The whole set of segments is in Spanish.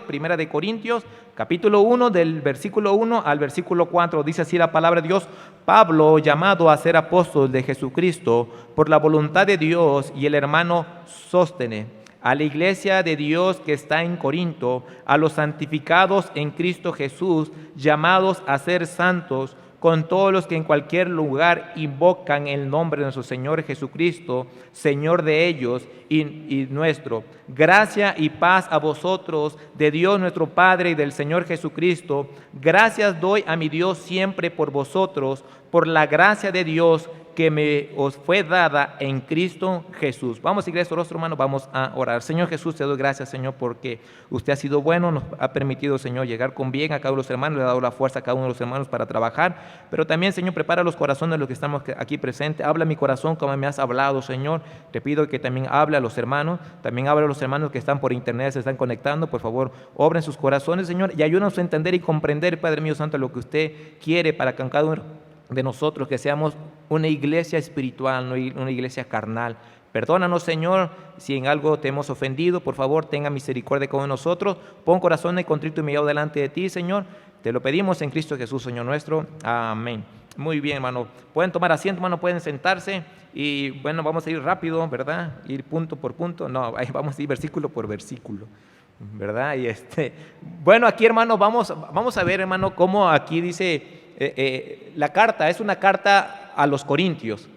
Primera de Corintios, capítulo 1, del versículo 1 al versículo 4, dice así la palabra de Dios: Pablo, llamado a ser apóstol de Jesucristo por la voluntad de Dios, y el hermano Sóstenes, a la iglesia de Dios que está en Corinto, a los santificados en Cristo Jesús, llamados a ser santos, con todos los que en cualquier lugar invocan el nombre de nuestro Señor Jesucristo, Señor de ellos y nuestro. Gracia y paz a vosotros, de Dios nuestro Padre y del Señor Jesucristo. Gracias doy a mi Dios siempre por vosotros, por la gracia de Dios que os fue dada en Cristo Jesús. Vamos, iglesia, nuestro hermano, vamos a orar. Señor Jesús, te doy gracias, Señor, porque usted ha sido bueno, nos ha permitido, Señor, llegar con bien a cada uno de los hermanos, le ha dado la fuerza a cada uno de los hermanos para trabajar, pero también, Señor, prepara los corazones de los que estamos aquí presentes. Habla mi corazón como me has hablado, Señor. Te pido que también hable a los hermanos, también hable a los hermanos que están por internet, se están conectando. Por favor, obren sus corazones, Señor, y ayúdanos a entender y comprender, Padre mío santo, lo que usted quiere para que cada uno de nosotros, que seamos una iglesia espiritual, no una iglesia carnal. Perdónanos, Señor, si en algo te hemos ofendido. Por favor, tenga misericordia con nosotros. Pon corazón y contrito y humillado delante de ti, Señor. Te lo pedimos en Cristo Jesús, Señor nuestro. Amén. Muy bien, hermano. Pueden tomar asiento, hermano, pueden sentarse. Y bueno, vamos a ir rápido, ¿verdad? Ir punto por punto. No, vamos a ir versículo por versículo, ¿verdad? Y bueno, aquí, hermano, vamos a ver, hermano, cómo aquí dice la carta. Es una carta a los Corintios.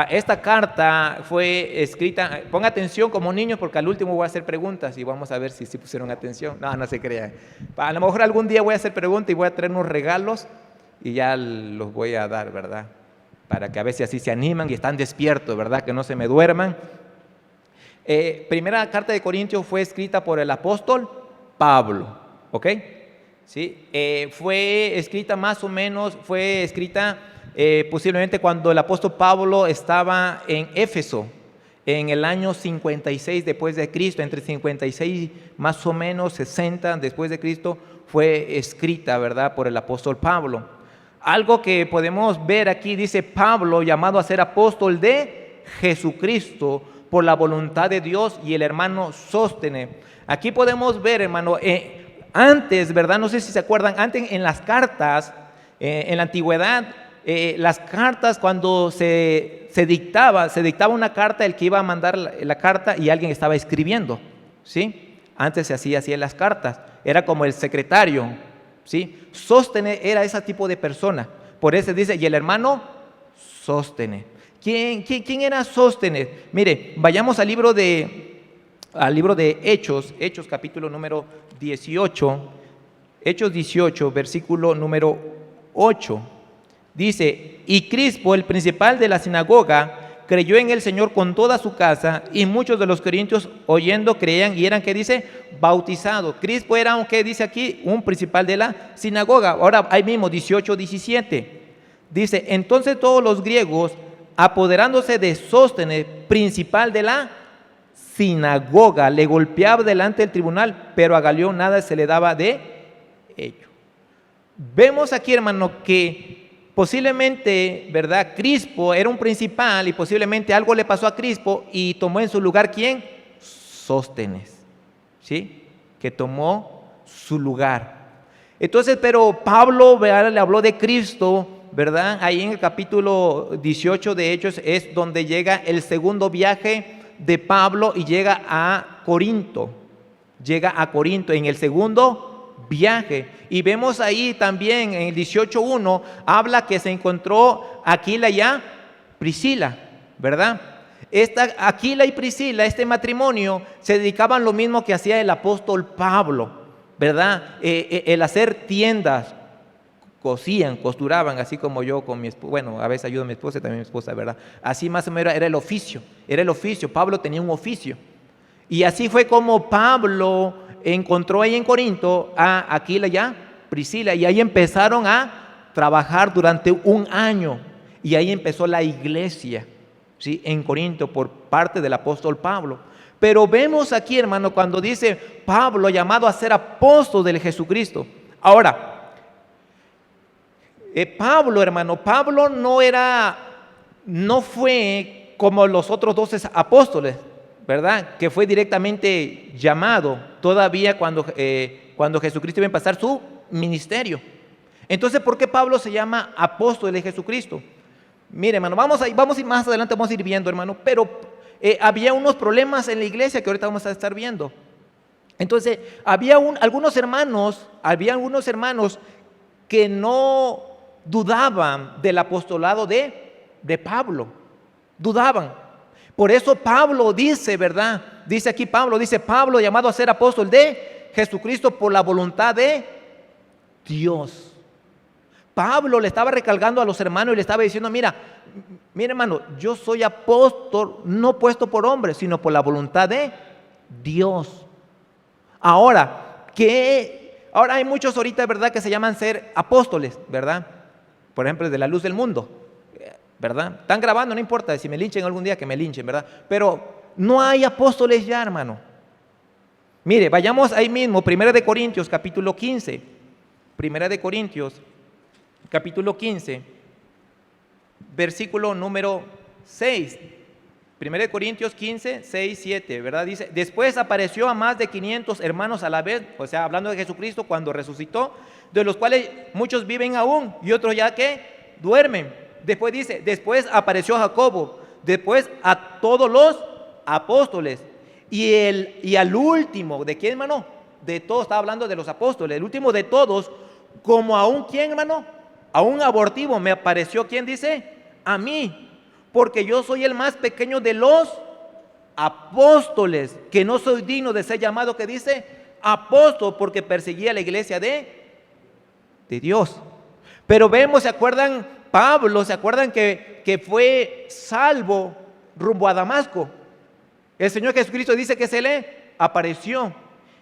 Esta carta fue escrita, ponga atención como niños, porque al último voy a hacer preguntas y vamos a ver si pusieron atención. No se crean. A lo mejor algún día voy a hacer preguntas y voy a traer unos regalos y ya los voy a dar, ¿verdad? Para que a veces así se animan y están despiertos, ¿verdad? Que no se me duerman. Primera carta de Corintios fue escrita por el apóstol Pablo, ¿ok? ¿Sí? Fue escrita más o menos, posiblemente cuando el apóstol Pablo estaba en Éfeso, en el año 56 después de Cristo, entre 56 más o menos 60 después de Cristo, fue escrita, ¿verdad?, por el apóstol Pablo. Algo que podemos ver aquí, dice: Pablo, llamado a ser apóstol de Jesucristo por la voluntad de Dios, y el hermano Sóstenes. Aquí podemos ver, hermano, antes, ¿verdad? No sé si se acuerdan, antes en las cartas, en la antigüedad, las cartas, cuando se dictaba una carta, el que iba a mandar la carta y alguien estaba escribiendo, ¿sí? Antes se hacía así en las cartas, era como el secretario, ¿sí? Sóstenes era ese tipo de persona, por eso dice: y el hermano Sóstenes. ¿Quién era Sóstenes? Mire, vayamos al libro de Hechos capítulo número 18, Hechos 18, versículo número 8. Dice: y Crispo, el principal de la sinagoga, creyó en el Señor con toda su casa, y muchos de los corintios oyendo creían y eran, ¿qué dice?, bautizados. Crispo era, ¿qué dice aquí?, un principal de la sinagoga. Ahora ahí mismo 18, 17 dice: entonces todos los griegos, apoderándose de Sóstenes, principal de la sinagoga, le golpeaba delante del tribunal, pero a Galión nada se le daba de ello. Vemos aquí, hermano, que posiblemente, ¿verdad?, Crispo era un principal y posiblemente algo le pasó a Crispo y tomó en su lugar, ¿quién? Sóstenes, ¿sí? Que tomó su lugar. Entonces, pero Pablo, ¿verdad?, le habló de Cristo, ¿verdad? Ahí en el capítulo 18 de Hechos es donde llega el segundo viaje de Pablo y llega a Corinto. En el segundo viaje. Y vemos ahí también en el 18:1 habla que se encontró Aquila y a Priscila, ¿verdad? Aquila y Priscila, este matrimonio, se dedicaban lo mismo que hacía el apóstol Pablo, ¿verdad? El hacer tiendas. Cosían, costuraban, así como yo con mi esposa. Bueno, a veces ayudo a mi esposa y también a mi esposa, ¿verdad? Así más o menos era el oficio. Pablo tenía un oficio. Y así fue como Pablo encontró ahí en Corinto a Aquila y a Priscila. Y ahí empezaron a trabajar durante un año. Y ahí empezó la iglesia, ¿sí?, en Corinto por parte del apóstol Pablo. Pero vemos aquí, hermano, cuando dice Pablo, llamado a ser apóstol del Jesucristo. Ahora, Pablo, hermano, Pablo no fue como los otros 12 apóstoles, ¿verdad?, que fue directamente llamado. todavía cuando Jesucristo iba a empezar su ministerio. Entonces, ¿por qué Pablo se llama apóstol de Jesucristo? Mire, hermano, vamos a ir más adelante, vamos a ir viendo, hermano, pero había unos problemas en la iglesia que ahorita vamos a estar viendo. Entonces, había algunos hermanos que no dudaban del apostolado de Pablo, dudaban. Por eso Pablo dice, ¿verdad? Dice aquí Pablo llamado a ser apóstol de Jesucristo por la voluntad de Dios. Pablo le estaba recalcando a los hermanos y le estaba diciendo, mira hermano, yo soy apóstol no puesto por hombres, sino por la voluntad de Dios. Ahora hay muchos ahorita, ¿verdad?, que se llaman ser apóstoles, ¿verdad? Por ejemplo, de la luz del mundo, ¿verdad? Están grabando, no importa, si me linchen algún día que me linchen, ¿verdad? Pero no hay apóstoles ya, hermano. Mire, vayamos ahí mismo, 1 de Corintios, capítulo 15. 1 de Corintios, capítulo 15, versículo número 6. 1 de Corintios 15, 6, 7, ¿verdad? Dice, después apareció a más de 500 hermanos a la vez, o sea, hablando de Jesucristo cuando resucitó, de los cuales muchos viven aún y otros ya que duermen. Después dice, después apareció a Jacobo, después a todos los apóstoles y al último, ¿de quién, hermano? De todos, estaba hablando de los apóstoles, el último de todos, como a un, ¿quién, hermano? A un abortivo me apareció, ¿quién dice? A mí, porque yo soy el más pequeño de los apóstoles, que no soy digno de ser llamado, que dice apóstol, porque perseguía la iglesia de Dios. Pero vemos, ¿se acuerdan? Pablo, ¿se acuerdan que fue salvo rumbo a Damasco? El Señor Jesucristo dice que se le apareció.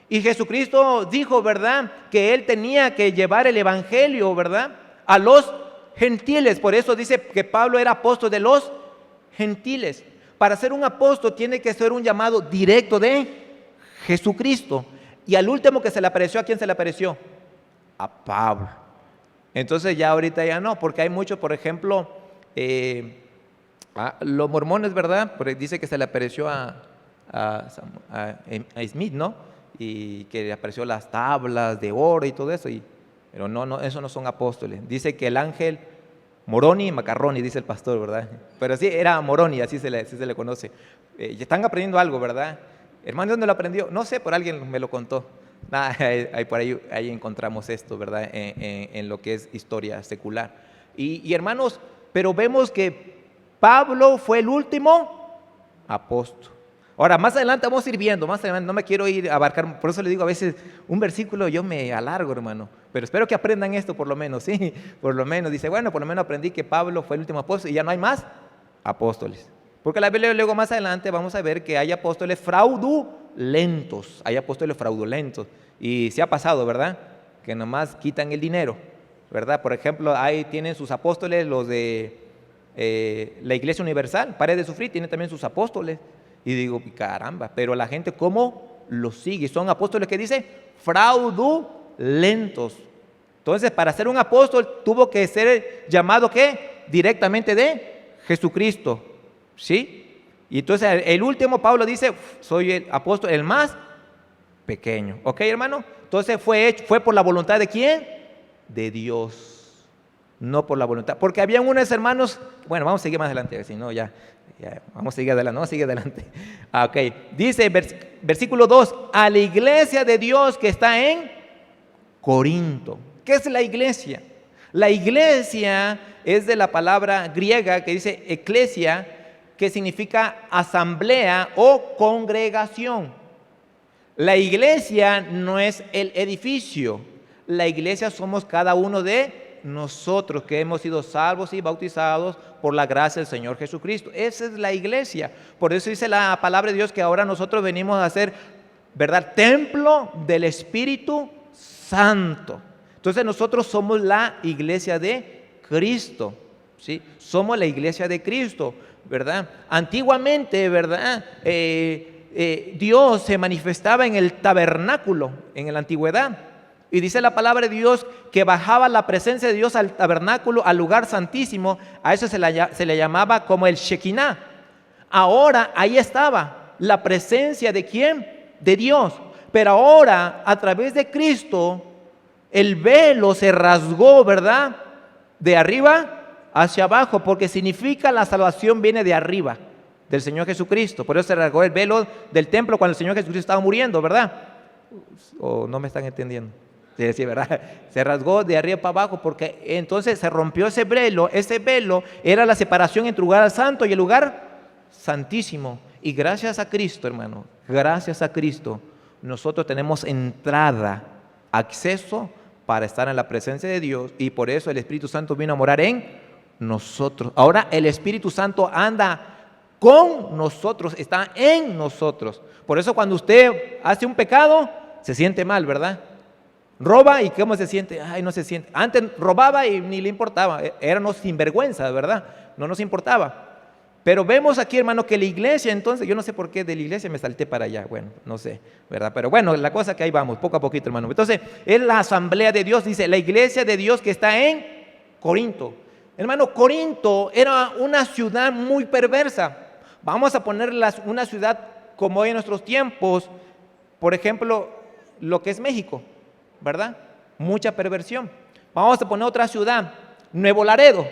Y Jesucristo dijo, ¿verdad?, que Él tenía que llevar el evangelio, ¿verdad?, a los gentiles. Por eso dice que Pablo era apóstol de los gentiles. Para ser un apóstol tiene que ser un llamado directo de Jesucristo. Y al último que se le apareció, ¿a quién se le apareció? A Pablo. Entonces ya ahorita ya no, porque hay muchos, por ejemplo, los mormones, ¿verdad? Porque dice que se le apareció a Smith, ¿no? Y que le apareció las tablas de oro y todo eso. Pero no, esos no son apóstoles. Dice que el ángel Moroni, Macarroni, dice el pastor, ¿verdad? Pero sí, era Moroni, así se le conoce. Están aprendiendo algo, ¿verdad? Hermano, ¿dónde lo aprendió? No sé, por alguien me lo contó. Por ahí encontramos esto, ¿verdad? En lo que es historia secular. Y hermanos, pero vemos que Pablo fue el último apóstol. Ahora, más adelante vamos a ir viendo, más adelante, no me quiero ir a abarcar, por eso le digo a veces un versículo yo me alargo, hermano, pero espero que aprendan esto por lo menos, sí, por lo menos, dice, bueno, por lo menos aprendí que Pablo fue el último apóstol y ya no hay más apóstoles, porque la Biblia luego más adelante vamos a ver que hay apóstoles fraudulentos, y se ha pasado, ¿verdad?, que nomás quitan el dinero, ¿verdad? Por ejemplo, ahí tienen sus apóstoles los de la Iglesia Universal, Pared de Sufrir, tiene también sus apóstoles. Y digo, caramba, pero la gente ¿cómo los sigue? Son apóstoles que dice fraudulentos. Entonces, para ser un apóstol tuvo que ser llamado ¿qué? Directamente de Jesucristo, ¿sí? Y entonces el último, Pablo dice, soy el apóstol, el más pequeño. ¿Ok, hermano? Entonces fue por la voluntad de ¿quién? De Dios, no por la voluntad. Porque habían unos hermanos, bueno, vamos a seguir más adelante, si no ya vamos a seguir adelante. Ok, dice versículo 2, a la iglesia de Dios que está en Corinto. ¿Qué es la iglesia? La iglesia es de la palabra griega que dice eclesia, que significa asamblea o congregación. La iglesia no es el edificio, la iglesia somos cada uno de nosotros que hemos sido salvos y bautizados por la gracia del Señor Jesucristo. Esa es la iglesia. Por eso dice la palabra de Dios que ahora nosotros venimos a ser, ¿verdad?, templo del Espíritu Santo. Entonces nosotros somos la iglesia de Cristo, ¿sí? Somos la iglesia de Cristo, ¿verdad? Antiguamente, ¿verdad?, Dios se manifestaba en el tabernáculo en la antigüedad. Y dice la palabra de Dios que bajaba la presencia de Dios al tabernáculo, al lugar santísimo. A eso se le llamaba como el Shekinah. Ahora ahí estaba la presencia de ¿quién? De Dios. Pero ahora, a través de Cristo, el velo se rasgó, ¿verdad? De arriba hacia abajo, porque significa la salvación viene de arriba, del Señor Jesucristo. Por eso se rasgó el velo del templo cuando el Señor Jesucristo estaba muriendo, ¿verdad? ¿O no me están entendiendo? Sí, ¿verdad? Se rasgó de arriba para abajo porque entonces se rompió ese velo. Ese velo era la separación entre el lugar santo y el lugar santísimo. Y gracias a Cristo, hermano, gracias a Cristo, nosotros tenemos entrada, acceso para estar en la presencia de Dios, y por eso el Espíritu Santo vino a morar en nosotros. Ahora el Espíritu Santo anda con nosotros, está en nosotros. Por eso cuando usted hace un pecado, se siente mal, ¿verdad? Roba y ¿cómo se siente? Ay, no se siente. Antes robaba y ni le importaba, éramos sinvergüenza, ¿verdad? No nos importaba. Pero vemos aquí, hermano, que la iglesia, entonces, yo no sé por qué de la iglesia me salté para allá, bueno, no sé, ¿verdad? Pero bueno, la cosa que ahí vamos, poco a poquito, hermano. Entonces, es la asamblea de Dios, dice, la iglesia de Dios que está en Corinto. Hermano, Corinto era una ciudad muy perversa. Vamos a ponerla una ciudad como hoy en nuestros tiempos, por ejemplo, lo que es México, ¿verdad? Mucha perversión. Vamos a poner otra ciudad, Nuevo Laredo,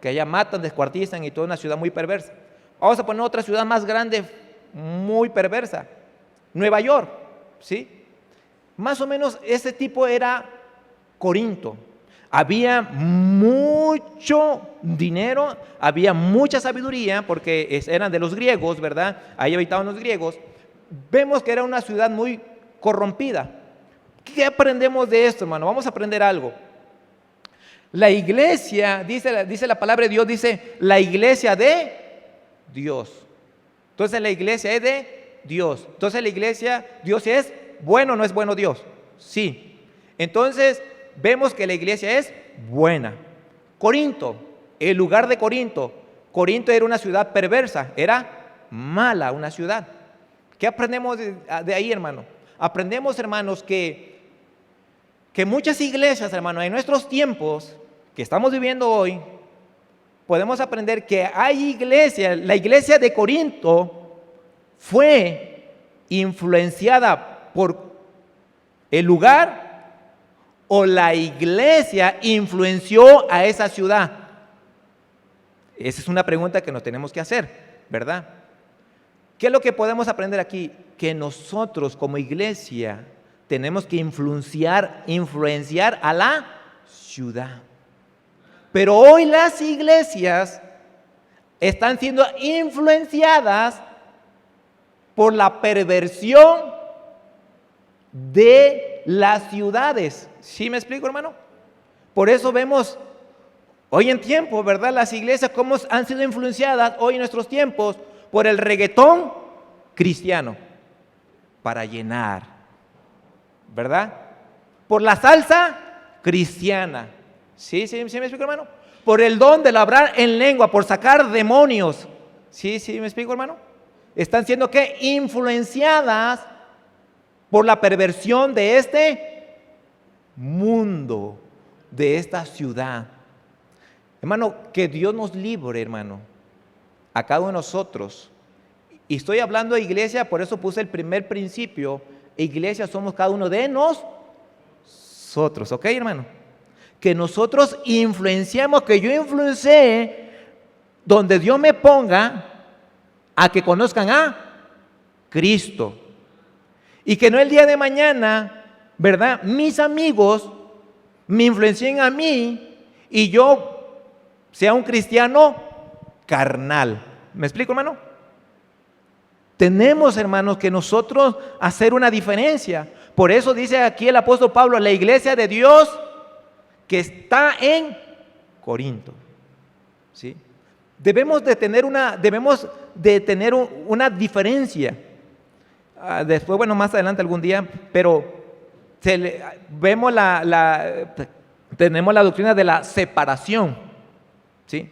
que allá matan, descuartizan y toda una ciudad muy perversa. Vamos a poner otra ciudad más grande, muy perversa, Nueva York, ¿sí? Más o menos ese tipo era Corinto. Había mucho dinero, había mucha sabiduría, porque eran de los griegos, ¿verdad? Ahí habitaban los griegos. Vemos que era una ciudad muy corrompida. ¿Qué aprendemos de esto, hermano? Vamos a aprender algo. La iglesia, dice la palabra de Dios, dice la iglesia de Dios. Entonces la iglesia es de Dios. Entonces la iglesia, Dios es bueno, ¿no es bueno Dios? Sí. Entonces vemos que la iglesia es buena. Corinto, el lugar de Corinto. Corinto era una ciudad perversa, era mala una ciudad. ¿Qué aprendemos de ahí, hermano? Aprendemos, hermanos, que muchas iglesias, hermano, en nuestros tiempos que estamos viviendo hoy, podemos aprender que hay iglesias, la iglesia de Corinto fue influenciada por el lugar o la iglesia influenció a esa ciudad. Esa es una pregunta que nos tenemos que hacer, ¿verdad? ¿Qué es lo que podemos aprender aquí? Que nosotros como iglesia tenemos que influenciar a la ciudad. Pero hoy las iglesias están siendo influenciadas por la perversión de las ciudades. ¿Sí me explico, hermano? Por eso vemos hoy en tiempo, ¿verdad? Las iglesias cómo han sido influenciadas hoy en nuestros tiempos por el reggaetón cristiano para llenar, ¿verdad? Por la salsa cristiana. ¿Sí me explico, hermano? Por el don de hablar en lengua, por sacar demonios. ¿Sí me explico, hermano? Están siendo ¿qué? Influenciadas por la perversión de este mundo, de esta ciudad. Hermano, que Dios nos libre, hermano, a cada uno de nosotros. Y estoy hablando de iglesia, por eso puse el primer principio. Iglesia somos cada uno de nosotros, ¿ok, hermano? Que nosotros influenciamos, que yo influencié donde Dios me ponga a que conozcan a Cristo. Y que no el día de mañana, ¿verdad? Mis amigos me influencien a mí y yo sea un cristiano carnal. ¿Me explico, hermano? Tenemos, hermanos, que nosotros hacer una diferencia. Por eso dice aquí el apóstol Pablo, la iglesia de Dios que está en Corinto. ¿Sí? Debemos de tener una diferencia. Después, bueno, más adelante algún día, pero tenemos la doctrina de la separación. ¿Sí?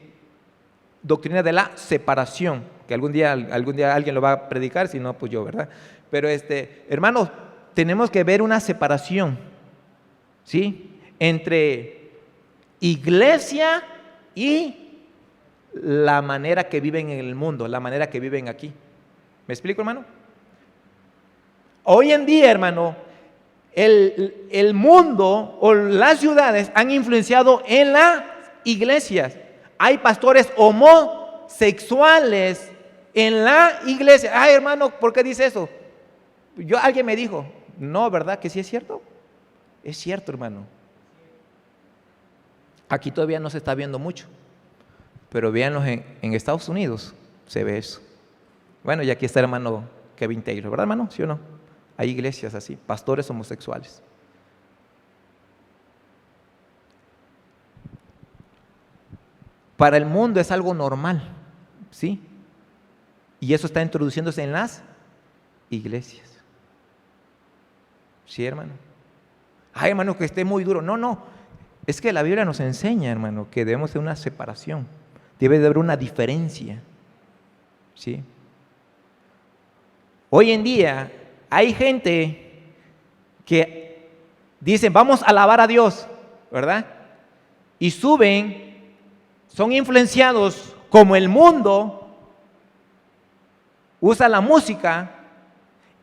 Doctrina de la separación, que algún día alguien lo va a predicar, si no, pues yo, ¿verdad? Pero hermanos, tenemos que ver una separación, ¿sí? Entre iglesia y la manera que viven en el mundo, la manera que viven aquí. ¿Me explico, hermano? Hoy en día, hermano, el mundo o las ciudades han influenciado en las iglesias. Hay pastores homosexuales en la iglesia. Ay, hermano, ¿por qué dice eso? Alguien me dijo, no, ¿verdad que sí es cierto? Es cierto, hermano. Aquí todavía no se está viendo mucho, pero véanlos en Estados Unidos, se ve eso. Bueno, y aquí está el hermano Kevin Taylor, ¿verdad, hermano? ¿Sí o no? Hay iglesias así, pastores homosexuales. Para el mundo es algo normal, ¿sí? Y eso está introduciéndose en las iglesias. ¿Sí, hermano? Ay, hermano, que esté muy duro. No, no. Es que la Biblia nos enseña, hermano, que debemos de una separación. Debe de haber una diferencia. ¿Sí? Hoy en día hay gente que dicen, vamos a alabar a Dios, ¿verdad? Y suben, son influenciados como el mundo, usa la música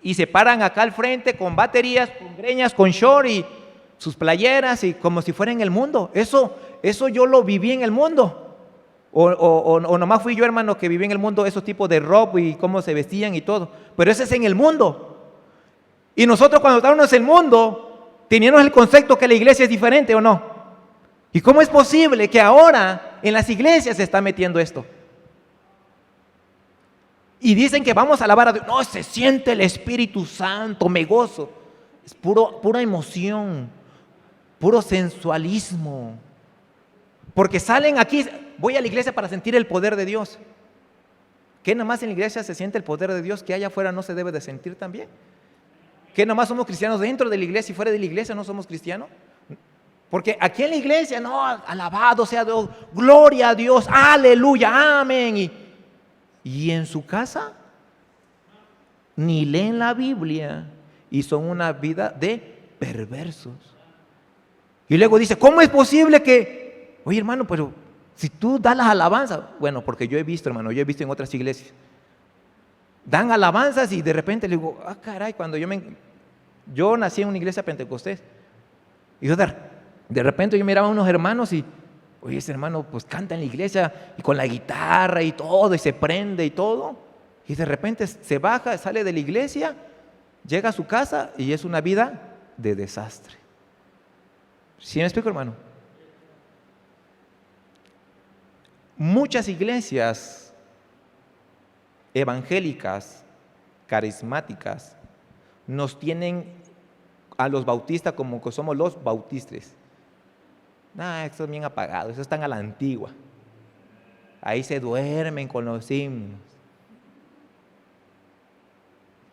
y se paran acá al frente con baterías, con greñas, con short y sus playeras y como si fuera en el mundo. Eso yo lo viví en el mundo. O nomás fui yo, hermano, que viví en el mundo esos tipos de ropa y cómo se vestían y todo. Pero ese es en el mundo. Y nosotros cuando estábamos en el mundo, teníamos el concepto que la iglesia es diferente, ¿o no? ¿Y cómo es posible que ahora en las iglesias se está metiendo esto? Y dicen que vamos a alabar a Dios. No, se siente el Espíritu Santo, me gozo. Es pura emoción, puro sensualismo. Porque salen aquí, voy a la iglesia para sentir el poder de Dios. ¿Qué nomás en la iglesia se siente el poder de Dios que allá afuera no se debe de sentir también? ¿Qué nomás somos cristianos dentro de la iglesia y fuera de la iglesia no somos cristianos? Porque aquí en la iglesia, no, alabado sea Dios, gloria a Dios, aleluya, amén. Y en su casa ni leen la Biblia y son una vida de perversos. Y luego dice, ¿cómo es posible que, oye hermano, pero si tú das las alabanzas? Bueno, porque yo he visto, hermano, yo he visto en otras iglesias, dan alabanzas y de repente le digo, caray, cuando yo nací en una iglesia pentecostés y yo de repente yo miraba a unos hermanos y, oye, ese hermano pues canta en la iglesia y con la guitarra y todo y se prende y todo, y de repente se baja, sale de la iglesia, llega a su casa y es una vida de desastre. ¿Sí me explico, hermano? Muchas iglesias evangélicas, carismáticas, nos tienen a los bautistas como que somos los bautistas. Eso es bien apagado, eso están a la antigua. Ahí se duermen con los himnos.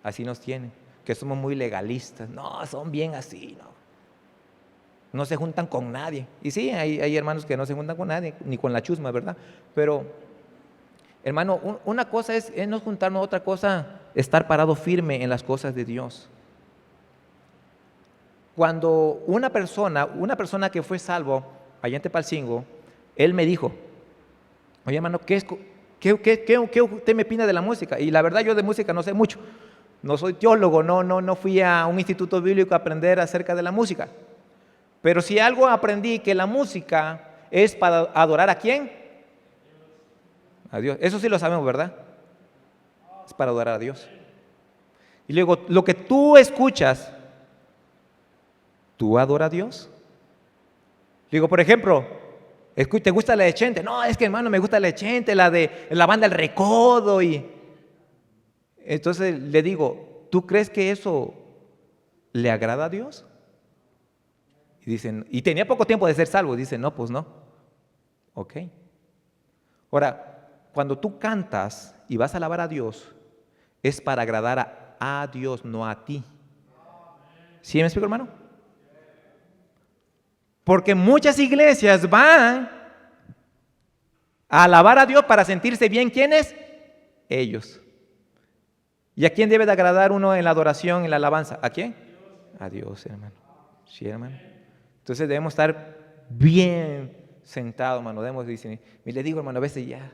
Así nos tienen, que somos muy legalistas. No, son bien así, no se juntan con nadie. Y sí, hay hermanos que no se juntan con nadie, ni con la chusma, ¿verdad? Pero, hermano, una cosa es no juntarnos, otra cosa, estar parado firme en las cosas de Dios. Cuando una persona que fue salvo allá en Tepalcingo, él me dijo, oye hermano, ¿qué usted me opina de la música? Y la verdad yo de música no sé mucho, no soy teólogo, no fui a un instituto bíblico a aprender acerca de la música. Pero si algo aprendí, que la música es para adorar ¿a quién? A Dios. Eso sí lo sabemos, ¿verdad? Es para adorar a Dios. Y luego, lo que tú escuchas, ¿tú adoras a Dios? Digo, por ejemplo, ¿te gusta la de Chente? No, es que hermano, me gusta la de Chente, la de la banda El Recodo. Y entonces le digo, ¿tú crees que eso le agrada a Dios? Y dicen, y tenía poco tiempo de ser salvo. Dicen, no, pues no. Ok. Ahora, cuando tú cantas y vas a alabar a Dios, es para agradar a Dios, no a ti. ¿Sí me explico, hermano? Porque muchas iglesias van a alabar a Dios para sentirse bien. ¿Quiénes? Ellos. ¿Y a quién debe de agradar uno en la adoración, en la alabanza? ¿A quién? A Dios, hermano. Sí, hermano. Entonces debemos estar bien sentados, hermano. Debemos decir, y le digo, hermano, a veces ya,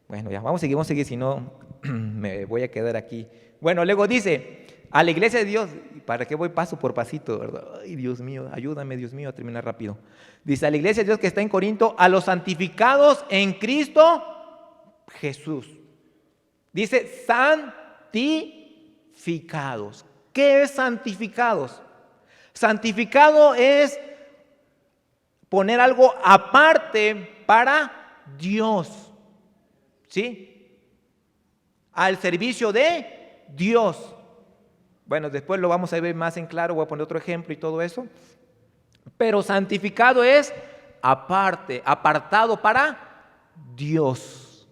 bueno, ya vamos a seguir, si no me voy a quedar aquí. Bueno, luego dice, a la iglesia de Dios, ¿para qué voy paso por pasito, verdad? Ay, Dios mío, ayúdame, Dios mío, a terminar rápido. Dice, a la iglesia de Dios que está en Corinto, a los santificados en Cristo Jesús. Dice, santificados. ¿Qué es santificados? Santificado es poner algo aparte para Dios, ¿sí? Al servicio de Dios. Bueno, después lo vamos a ver más en claro, voy a poner otro ejemplo y todo eso. Pero santificado es aparte, apartado para Dios.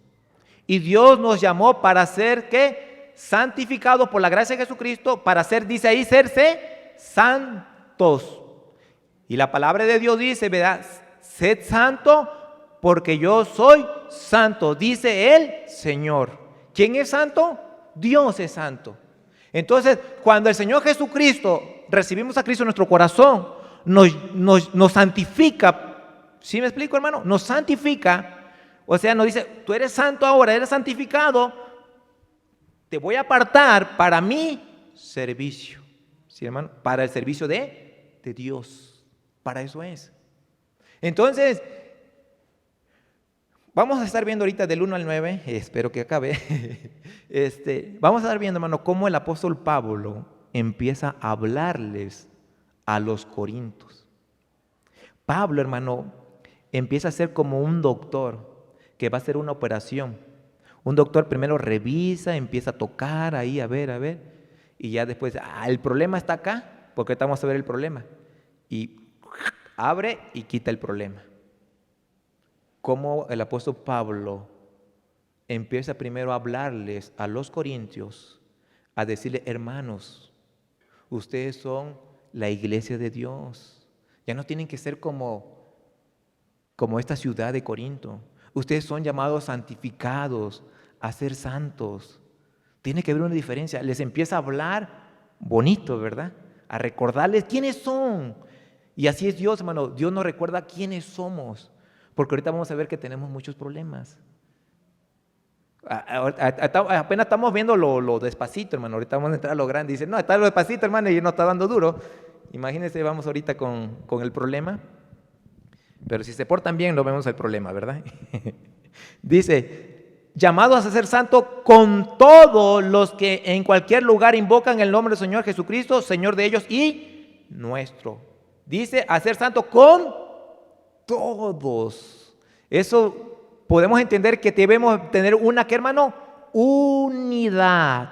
Y Dios nos llamó para ser, ¿qué? Santificados por la gracia de Jesucristo, para ser, dice ahí, serse santos. Y la palabra de Dios dice, ¿verdad? Sed santo porque yo soy santo, dice el Señor. ¿Quién es santo? Dios es santo. Entonces, cuando el Señor Jesucristo, recibimos a Cristo en nuestro corazón, nos santifica. ¿Sí me explico, hermano? Nos santifica. O sea, nos dice, tú eres santo ahora, eres santificado, te voy a apartar para mi servicio. ¿Sí, hermano? Para el servicio de Dios. Para eso es. Entonces, vamos a estar viendo ahorita del 1 al 9, espero que acabe. Vamos a estar viendo, hermano, cómo el apóstol Pablo empieza a hablarles a los corintios. Pablo, hermano, empieza a ser como un doctor que va a hacer una operación. Un doctor primero revisa, empieza a tocar ahí, a ver, y ya después, el problema está acá, porque ahorita vamos a ver el problema. Y abre y quita el problema. Como el apóstol Pablo empieza primero a hablarles a los corintios, a decirle, hermanos, ustedes son la iglesia de Dios. Ya no tienen que ser como esta ciudad de Corinto. Ustedes son llamados santificados, a ser santos. Tiene que haber una diferencia. Les empieza a hablar bonito, ¿verdad? A recordarles quiénes son. Y así es Dios, hermano. Dios nos recuerda quiénes somos. Porque ahorita vamos a ver que tenemos muchos problemas. Apenas estamos viendo lo despacito, hermano. Ahorita vamos a entrar a lo grande. Dice, no, está lo despacito, hermano, y no está dando duro. Imagínense, vamos ahorita con el problema. Pero si se portan bien, no vemos el problema, ¿verdad? Dice, llamados a ser santos con todos los que en cualquier lugar invocan el nombre del Señor Jesucristo, Señor de ellos y nuestro. Dice, a ser santo con todos. Eso podemos entender que debemos tener una, ¿qué, hermano? Unidad.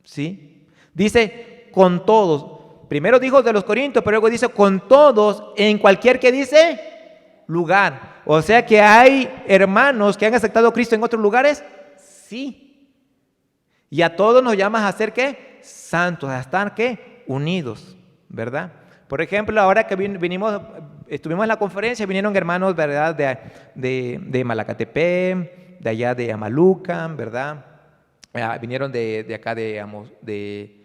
¿Sí? Dice, con todos. Primero dijo de los corintios, pero luego dice, con todos, en cualquier, ¿qué dice? Lugar. O sea que hay hermanos que han aceptado a Cristo en otros lugares. Sí. Y a todos nos llamas a ser, ¿qué? Santos, a estar, ¿qué? Unidos, ¿verdad? Por ejemplo, ahora que estuvimos en la conferencia, vinieron hermanos, ¿verdad? De Malacatepec, de allá de Amaluca, ¿verdad? Vinieron de acá de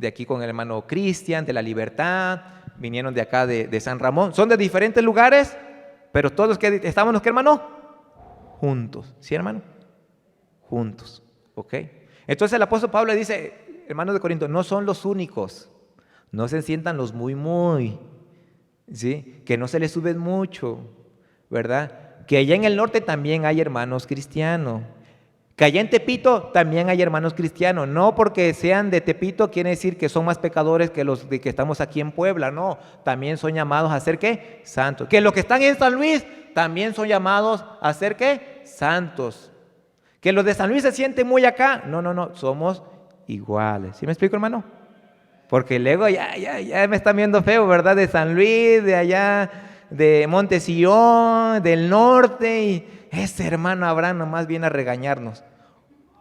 aquí con el hermano Cristian, de La Libertad, vinieron de acá de San Ramón. Son de diferentes lugares, pero todos que estábamos, ¿qué, hermano? Juntos. ¿Sí, hermano? Juntos. ¿Ok? Entonces el apóstol Pablo le dice, hermanos de Corinto, no son los únicos. No se sientan los muy, ¿sí? Que no se les suben mucho, ¿verdad? Que allá en el norte también hay hermanos cristianos. Que allá en Tepito también hay hermanos cristianos. No porque sean de Tepito quiere decir que son más pecadores que los de que estamos aquí en Puebla. No, también son llamados a ser, ¿qué? Santos. Que los que están en San Luis también son llamados a ser, ¿qué? Santos. Que los de San Luis se sienten muy acá. No, somos iguales. ¿Sí me explico, hermano? Porque luego ya me están viendo feo, ¿verdad? De San Luis, de allá, de Montesión, del norte. Y ese hermano Abraham nomás viene a regañarnos.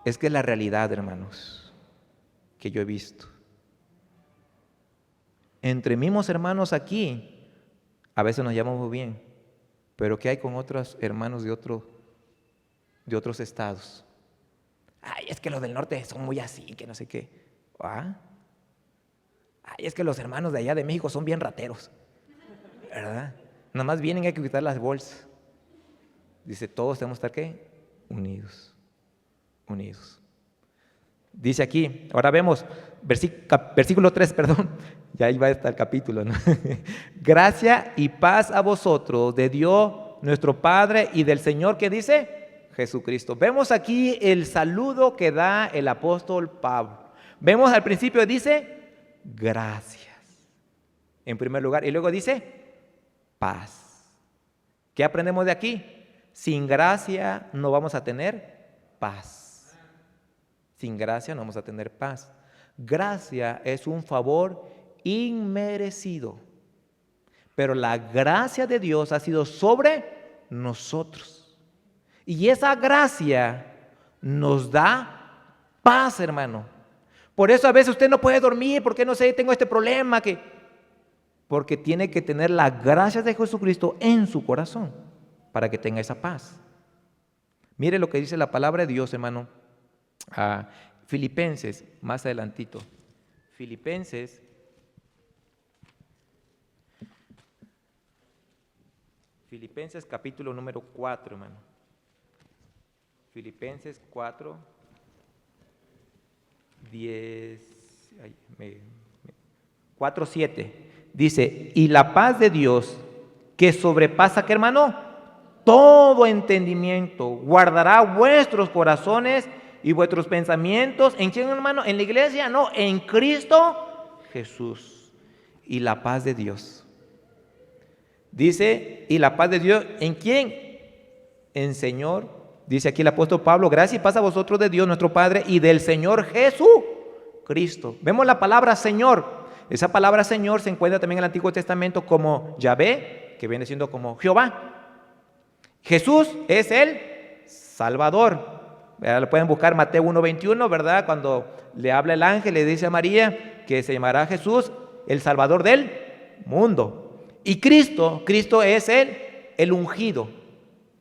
Es que es la realidad, hermanos, que yo he visto. Entre mismos hermanos aquí, a veces nos llamamos bien. Pero ¿qué hay con otros hermanos de otros estados? Ay, es que los del norte son muy así, que no sé qué. Ay, es que los hermanos de allá de México son bien rateros, ¿verdad? Nada más vienen, hay que quitar las bolsas. Dice, todos tenemos que estar, ¿qué? Unidos. Dice aquí, ahora vemos, versículo 3, perdón, ya iba a estar el capítulo, ¿no? Gracia y paz a vosotros, de Dios nuestro Padre y del Señor, ¿qué dice? Jesucristo. Vemos aquí el saludo que da el apóstol Pablo. Vemos al principio, dice, gracias, en primer lugar, y luego dice, paz. ¿Qué aprendemos de aquí? Sin gracia no vamos a tener paz. Sin gracia no vamos a tener paz. Gracia es un favor inmerecido, pero la gracia de Dios ha sido sobre nosotros. Y esa gracia nos da paz, hermano. Por eso a veces usted no puede dormir, porque no sé, tengo este problema, porque tiene que tener la gracia de Jesucristo en su corazón para que tenga esa paz. Mire lo que dice la palabra de Dios, hermano. Filipenses, más adelantito. Filipenses capítulo número 4, hermano. Filipenses 4, 7. Dice, y la paz de Dios, que sobrepasa, ¿qué, hermano? Todo entendimiento, guardará vuestros corazones y vuestros pensamientos. ¿En quién, hermano? ¿En la iglesia? No, en Cristo Jesús. Y la paz de Dios. Dice, y la paz de Dios, ¿en quién? En Señor. Dice aquí el apóstol Pablo, gracia y paz a vosotros de Dios nuestro Padre y del Señor Jesucristo. Vemos la palabra Señor. Esa palabra Señor se encuentra también en el Antiguo Testamento como Yahvé, que viene siendo como Jehová. Jesús es el Salvador. Lo pueden buscar Mateo 1:21, ¿verdad? Cuando le habla el ángel, le dice a María que se llamará Jesús el Salvador del mundo. Y Cristo es el ungido,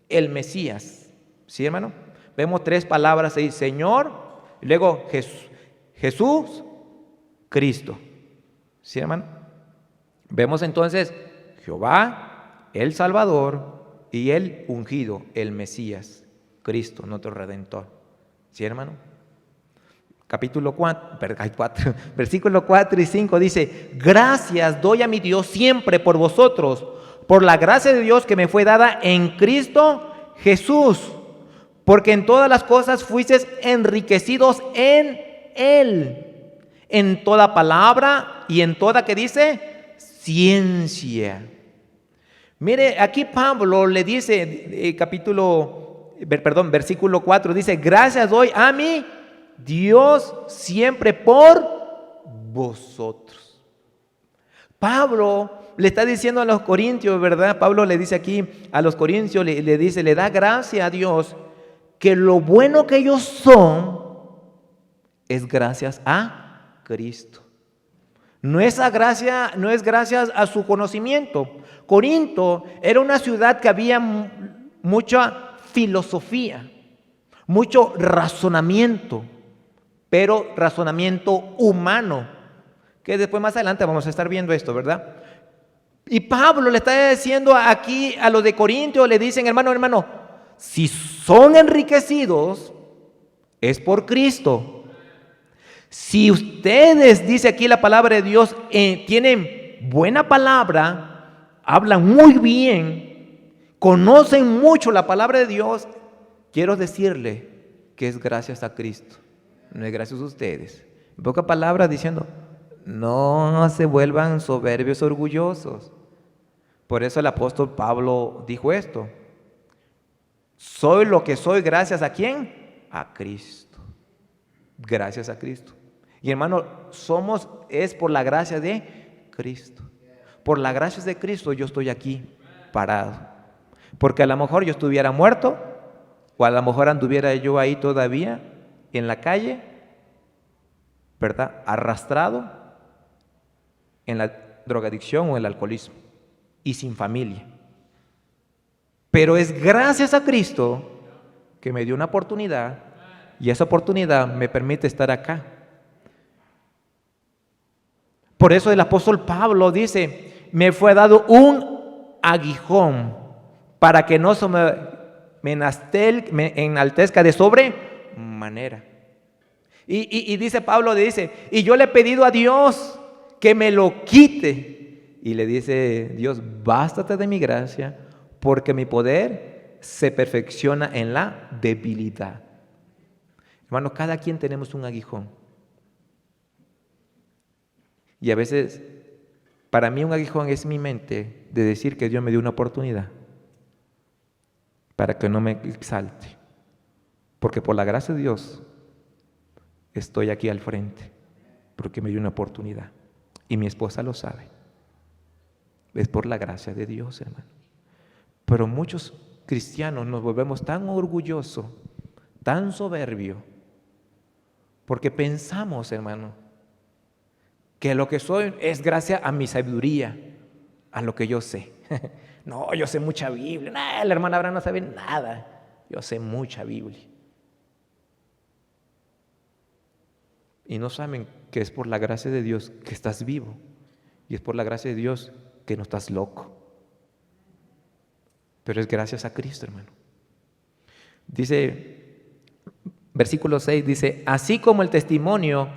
el Mesías. ¿Sí, hermano? Vemos tres palabras ahí, Señor, y luego Jesús, Cristo. ¿Sí, hermano? Vemos entonces Jehová, el Salvador, y el ungido, el Mesías, Cristo, nuestro Redentor. ¿Sí, hermano? Capítulo 4, versículo 4 y 5 dice, gracias doy a mi Dios siempre por vosotros, por la gracia de Dios que me fue dada en Cristo Jesús, porque en todas las cosas fuisteis enriquecidos en Él, en toda palabra y en toda, ¿qué dice? Ciencia. Mire, aquí Pablo le dice, versículo 4, dice, gracias doy a mi Dios siempre por vosotros. Pablo le está diciendo a los corintios, ¿verdad? Pablo le dice aquí a los corintios, le dice, le da gracia a Dios, que lo bueno que ellos son es gracias a Cristo. No es gracias a su conocimiento. Corinto era una ciudad que había mucha filosofía, mucho razonamiento, pero razonamiento humano, que después más adelante vamos a estar viendo esto, ¿verdad? Y Pablo le está diciendo aquí a los de Corinto, le dicen, hermano, si son enriquecidos, es por Cristo. Si ustedes, dice aquí la palabra de Dios, tienen buena palabra, hablan muy bien, conocen mucho la palabra de Dios, quiero decirle que es gracias a Cristo, no es gracias a ustedes. En pocas palabras diciendo, no se vuelvan soberbios, orgullosos. Por eso el apóstol Pablo dijo esto. Soy lo que soy gracias a ¿quién? A Cristo. Gracias a Cristo. Y hermano, es por la gracia de Cristo. Por la gracia de Cristo yo estoy aquí parado. Porque a lo mejor yo estuviera muerto, o a lo mejor anduviera yo ahí todavía en la calle, ¿verdad? Arrastrado en la drogadicción o el alcoholismo y sin familia. Pero es gracias a Cristo que me dio una oportunidad y esa oportunidad me permite estar acá. Por eso el apóstol Pablo dice, me fue dado un aguijón para que no se me enaltezca de sobremanera. Y dice Pablo, dice, y yo le he pedido a Dios que me lo quite. Y le dice Dios, bástate de mi gracia, porque mi poder se perfecciona en la debilidad. Hermano, cada quien tenemos un aguijón. Y a veces, para mí un aguijón es mi mente de decir que Dios me dio una oportunidad para que no me exalte. Porque por la gracia de Dios estoy aquí al frente, porque me dio una oportunidad. Y mi esposa lo sabe. Es por la gracia de Dios, hermano. Pero muchos cristianos nos volvemos tan orgullosos, tan soberbios, porque pensamos, hermano, que lo que soy es gracias a mi sabiduría, a lo que yo sé. No, yo sé mucha Biblia. No, la hermana Abraham no sabe nada. Yo sé mucha Biblia. Y no saben que es por la gracia de Dios que estás vivo. Y es por la gracia de Dios que no estás loco. Pero es gracias a Cristo, hermano. Dice, versículo 6, dice, así como el testimonio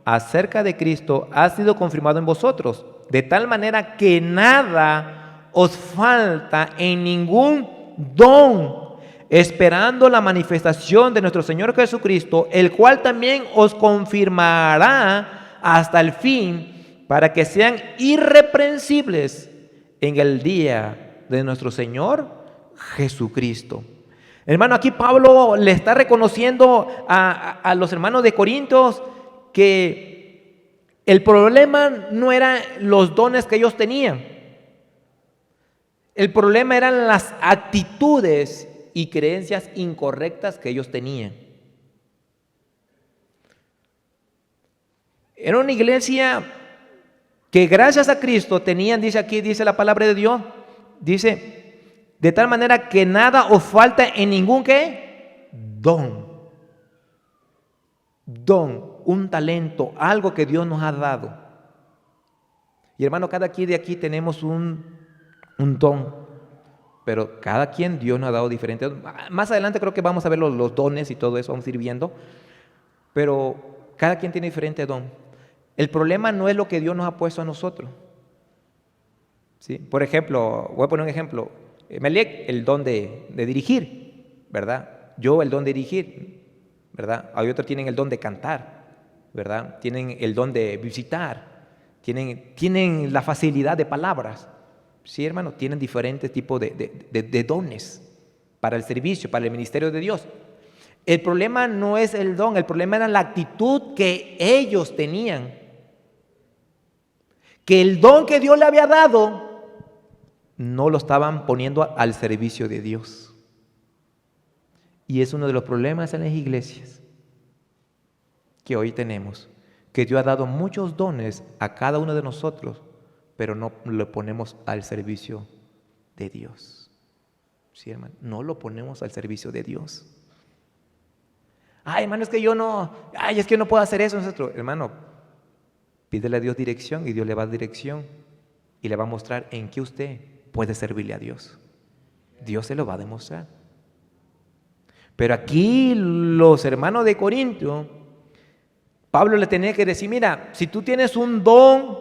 acerca de Cristo ha sido confirmado en vosotros, de tal manera que nada os falta en ningún don, esperando la manifestación de nuestro Señor Jesucristo, el cual también os confirmará hasta el fin, para que sean irreprensibles en el día de nuestro Señor Jesucristo. Hermano, aquí Pablo le está reconociendo a los hermanos de Corintios que el problema no eran los dones que ellos tenían. El problema eran las actitudes y creencias incorrectas que ellos tenían. Era una iglesia que gracias a Cristo tenían, dice aquí, dice la palabra de Dios, dice, de tal manera que nada os falta en ningún ¿qué? Don, un talento, algo que Dios nos ha dado. Y hermano, cada quien de aquí tenemos un don, pero cada quien Dios nos ha dado diferentes. Más adelante creo que vamos a ver los dones y todo eso, vamos a ir viendo, pero cada quien tiene diferente don. El problema no es lo que Dios nos ha puesto a nosotros, ¿sí? Por ejemplo, voy a poner un ejemplo. Melec, el don de dirigir, ¿verdad? Yo el don de dirigir, ¿verdad? Hay otros tienen el don de cantar, ¿verdad? Tienen el don de visitar, tienen la facilidad de palabras. Sí, hermano, tienen diferentes tipos de dones para el servicio, para el ministerio de Dios. El problema no es el don, el problema era la actitud que ellos tenían. Que el don que Dios le había dado no lo estaban poniendo al servicio de Dios. Y es uno de los problemas en las iglesias que hoy tenemos, que Dios ha dado muchos dones a cada uno de nosotros, pero no lo ponemos al servicio de Dios. Sí, hermano, no lo ponemos al servicio de Dios. Ay, hermano, es que yo no, es que yo no puedo hacer eso. Hermano, pídele a Dios dirección y Dios le va a dar dirección y le va a mostrar en qué usted puede servirle a Dios. Dios se lo va a demostrar. Pero aquí los hermanos de Corinto, Pablo le tenía que decir, mira, si tú tienes un don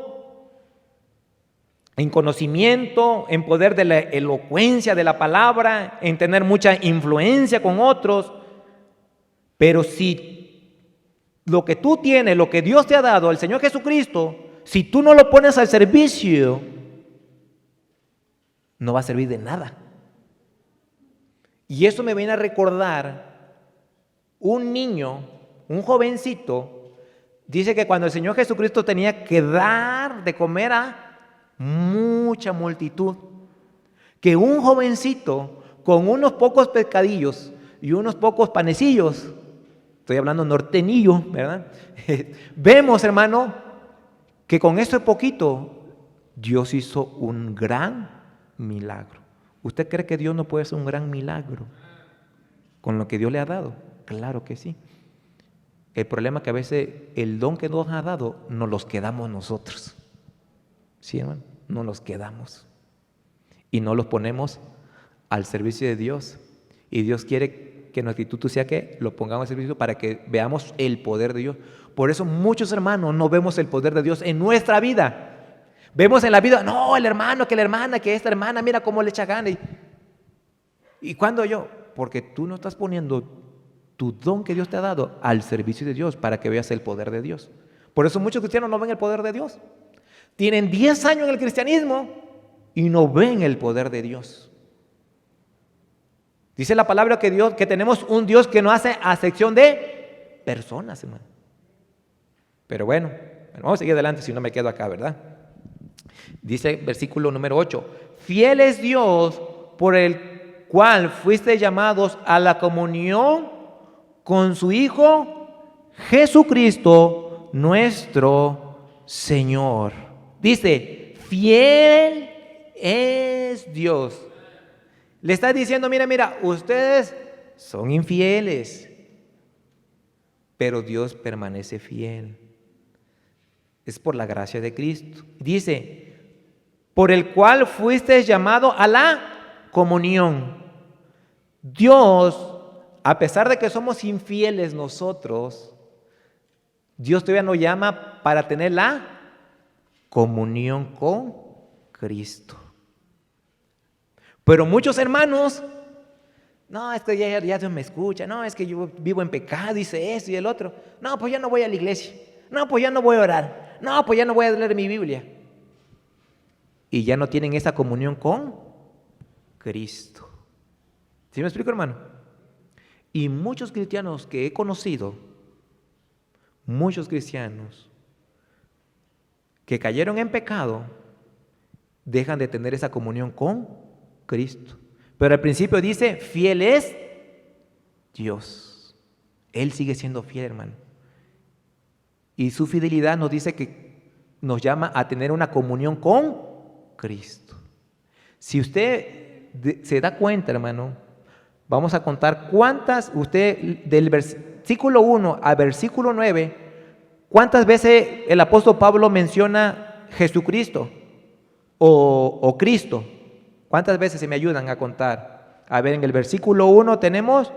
en conocimiento, en poder de la elocuencia de la palabra, en tener mucha influencia con otros, pero si lo que tú tienes, lo que Dios te ha dado, el Señor Jesucristo, si tú no lo pones al servicio, no va a servir de nada. Y eso me viene a recordar un niño, un jovencito, dice que cuando el Señor Jesucristo tenía que dar de comer a mucha multitud, que un jovencito con unos pocos pescadillos y unos pocos panecillos, estoy hablando norteñillo, ¿verdad? Vemos, hermano, que con eso poquito Dios hizo un gran milagro. ¿Usted cree que Dios no puede hacer un gran milagro con lo que Dios le ha dado? Claro que sí. El problema es que a veces el don que Dios ha dado nos los quedamos nosotros. ¿Sí, hermano? Nos los quedamos y no los ponemos al servicio de Dios. Y Dios quiere que nuestra actitud sea que lo pongamos al servicio para que veamos el poder de Dios. Por eso muchos hermanos no vemos el poder de Dios en nuestra vida. Vemos en la vida, no, el hermano, que la hermana, que esta hermana, mira cómo le echa ganas. ¿Y cuándo yo? Porque tú no estás poniendo tu don que Dios te ha dado al servicio de Dios para que veas el poder de Dios. Por eso muchos cristianos no ven el poder de Dios. Tienen 10 años en el cristianismo y no ven el poder de Dios. Dice la palabra que tenemos un Dios que no hace acepción de personas, hermano. Pero bueno, vamos a seguir adelante si no me quedo acá, ¿verdad? Dice versículo número 8. Fiel es Dios por el cual fuiste llamados a la comunión con su Hijo Jesucristo, nuestro Señor. Dice, fiel es Dios. Le está diciendo, mira, ustedes son infieles, pero Dios permanece fiel. Es por la gracia de Cristo. Dice, por el cual fuiste llamado a la comunión. Dios, a pesar de que somos infieles nosotros, Dios todavía nos llama para tener la comunión con Cristo. Pero muchos hermanos, no, es que ya Dios me escucha, no, es que yo vivo en pecado, dice esto y el otro. No, pues ya no voy a la iglesia. No, pues ya no voy a orar. No, pues ya no voy a leer mi Biblia. Y ya no tienen esa comunión con Cristo. ¿Sí me explico, hermano? Y muchos cristianos que he conocido, muchos cristianos que cayeron en pecado, dejan de tener esa comunión con Cristo. Pero al principio dice, fiel es Dios. Él sigue siendo fiel, hermano. Y su fidelidad nos dice que nos llama a tener una comunión con Cristo. Si usted se da cuenta, hermano, vamos a contar cuántas, usted del versículo 1 al versículo 9, cuántas veces el apóstol Pablo menciona Jesucristo o Cristo. ¿Cuántas veces se me ayudan a contar? A ver, en el versículo 1 tenemos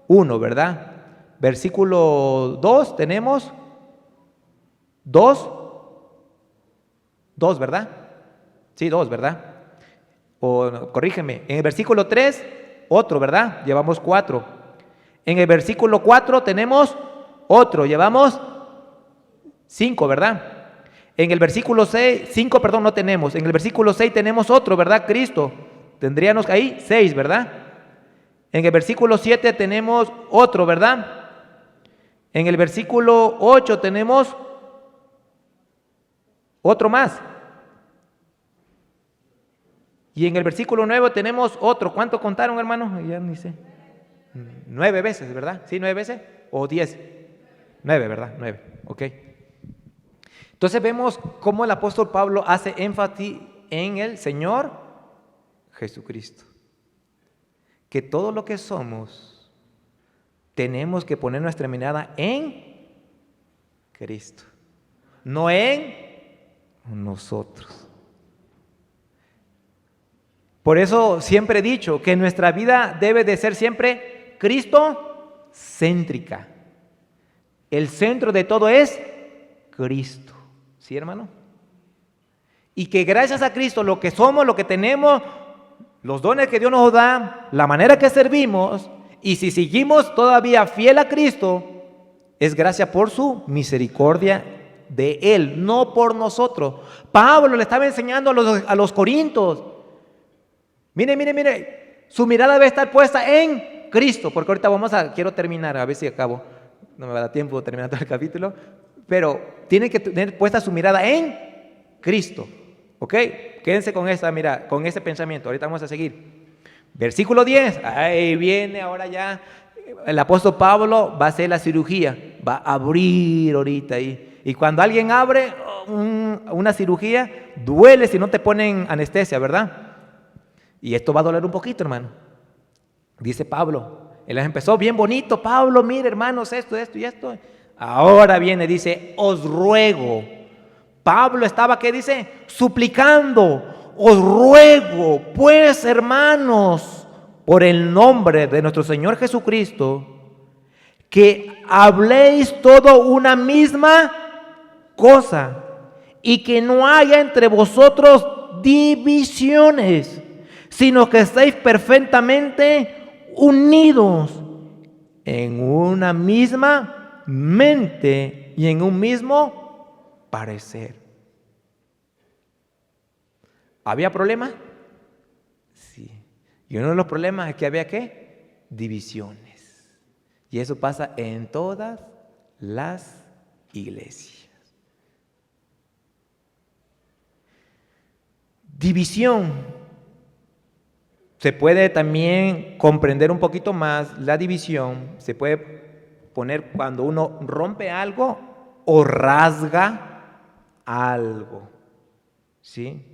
1, ¿verdad? Versículo 2 tenemos 2, ¿verdad? Sí, 2, ¿verdad? O corrígeme, en el versículo 3, otro, ¿verdad? Llevamos 4. En el versículo 4 tenemos otro, llevamos 5, ¿verdad? En el versículo 5, no tenemos. En el versículo 6 tenemos otro, ¿verdad? Cristo. Tendríamos ahí 6, ¿verdad? En el versículo 7 tenemos otro, ¿verdad? En el versículo 8 tenemos otro más. Y en el versículo 9 tenemos otro. ¿Cuánto contaron, hermano? Ya ni sé. 9 veces, ¿verdad? ¿Sí, 9 veces? ¿O 10? 9, ¿verdad? 9, ok. Entonces vemos cómo el apóstol Pablo hace énfasis en el Señor Jesucristo. Que todo lo que somos, tenemos que poner nuestra mirada en Cristo, no en nosotros. Por eso siempre he dicho que nuestra vida debe de ser siempre Cristo-céntrica. El centro de todo es Cristo. ¿Sí, hermano? Y que gracias a Cristo lo que somos, lo que tenemos, los dones que Dios nos da, la manera que servimos, y si seguimos todavía fiel a Cristo, es gracias por su misericordia de Él, no por nosotros. Pablo le estaba enseñando a los corintios. Mire, su mirada debe estar puesta en Cristo, porque ahorita quiero terminar, a ver si acabo, no me va a dar tiempo de terminar todo el capítulo, pero tiene que tener puesta su mirada en Cristo, ¿ok? Quédense con con ese pensamiento, ahorita vamos a seguir. Versículo 10, ahí viene ahora ya, el apóstol Pablo va a hacer la cirugía, va a abrir ahorita ahí, y cuando alguien abre una cirugía, duele si no te ponen anestesia, ¿verdad? Y esto va a doler un poquito, hermano. Dice Pablo, él empezó bien bonito, Pablo, mire hermanos, esto y esto. Ahora viene, dice, os ruego. Pablo estaba, ¿qué dice? Suplicando, os ruego, pues hermanos, por el nombre de nuestro Señor Jesucristo, que habléis todo una misma cosa y que no haya entre vosotros divisiones, sino que estéis perfectamente unidos en una misma mente y en un mismo parecer. ¿Había problemas? Sí. Y uno de los problemas es que había ¿qué? Divisiones. Y eso pasa en todas las iglesias. División. Se puede también comprender un poquito más la división. Se puede poner cuando uno rompe algo o rasga algo. ¿Sí?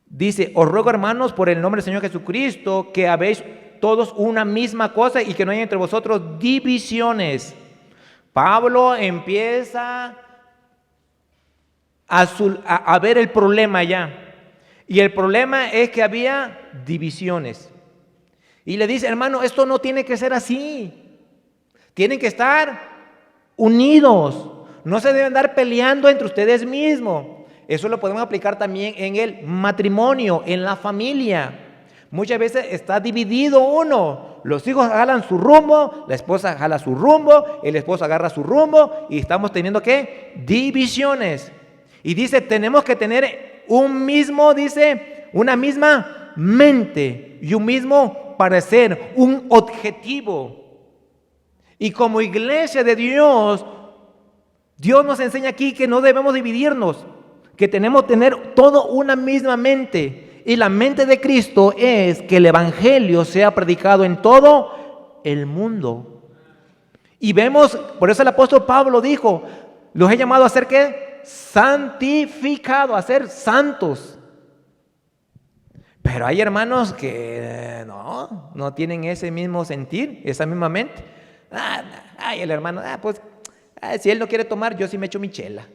Dice, os ruego, hermanos, por el nombre del Señor Jesucristo, que habéis todos una misma cosa y que no haya entre vosotros divisiones. Pablo empieza a ver el problema ya. Y el problema es que había divisiones. Y le dice, hermano, esto no tiene que ser así. Tienen que estar unidos. No se deben andar peleando entre ustedes mismos. Eso lo podemos aplicar también en el matrimonio, en la familia. Muchas veces está dividido uno. Los hijos jalan su rumbo, la esposa jala su rumbo, el esposo agarra su rumbo y estamos teniendo ¿qué? Divisiones. Y dice, tenemos que tener una misma mente y un mismo parecer, un objetivo. Y como iglesia de Dios, Dios nos enseña aquí que no debemos dividirnos, que tenemos que tener todo una misma mente. Y la mente de Cristo es que el evangelio sea predicado en todo el mundo. Y vemos, por eso el apóstol Pablo dijo, los he llamado a ser ¿qué? Santificado, a ser santos. Pero hay hermanos que no tienen ese mismo sentir, esa misma mente. El hermano, si él no quiere tomar, yo sí me echo mi chela.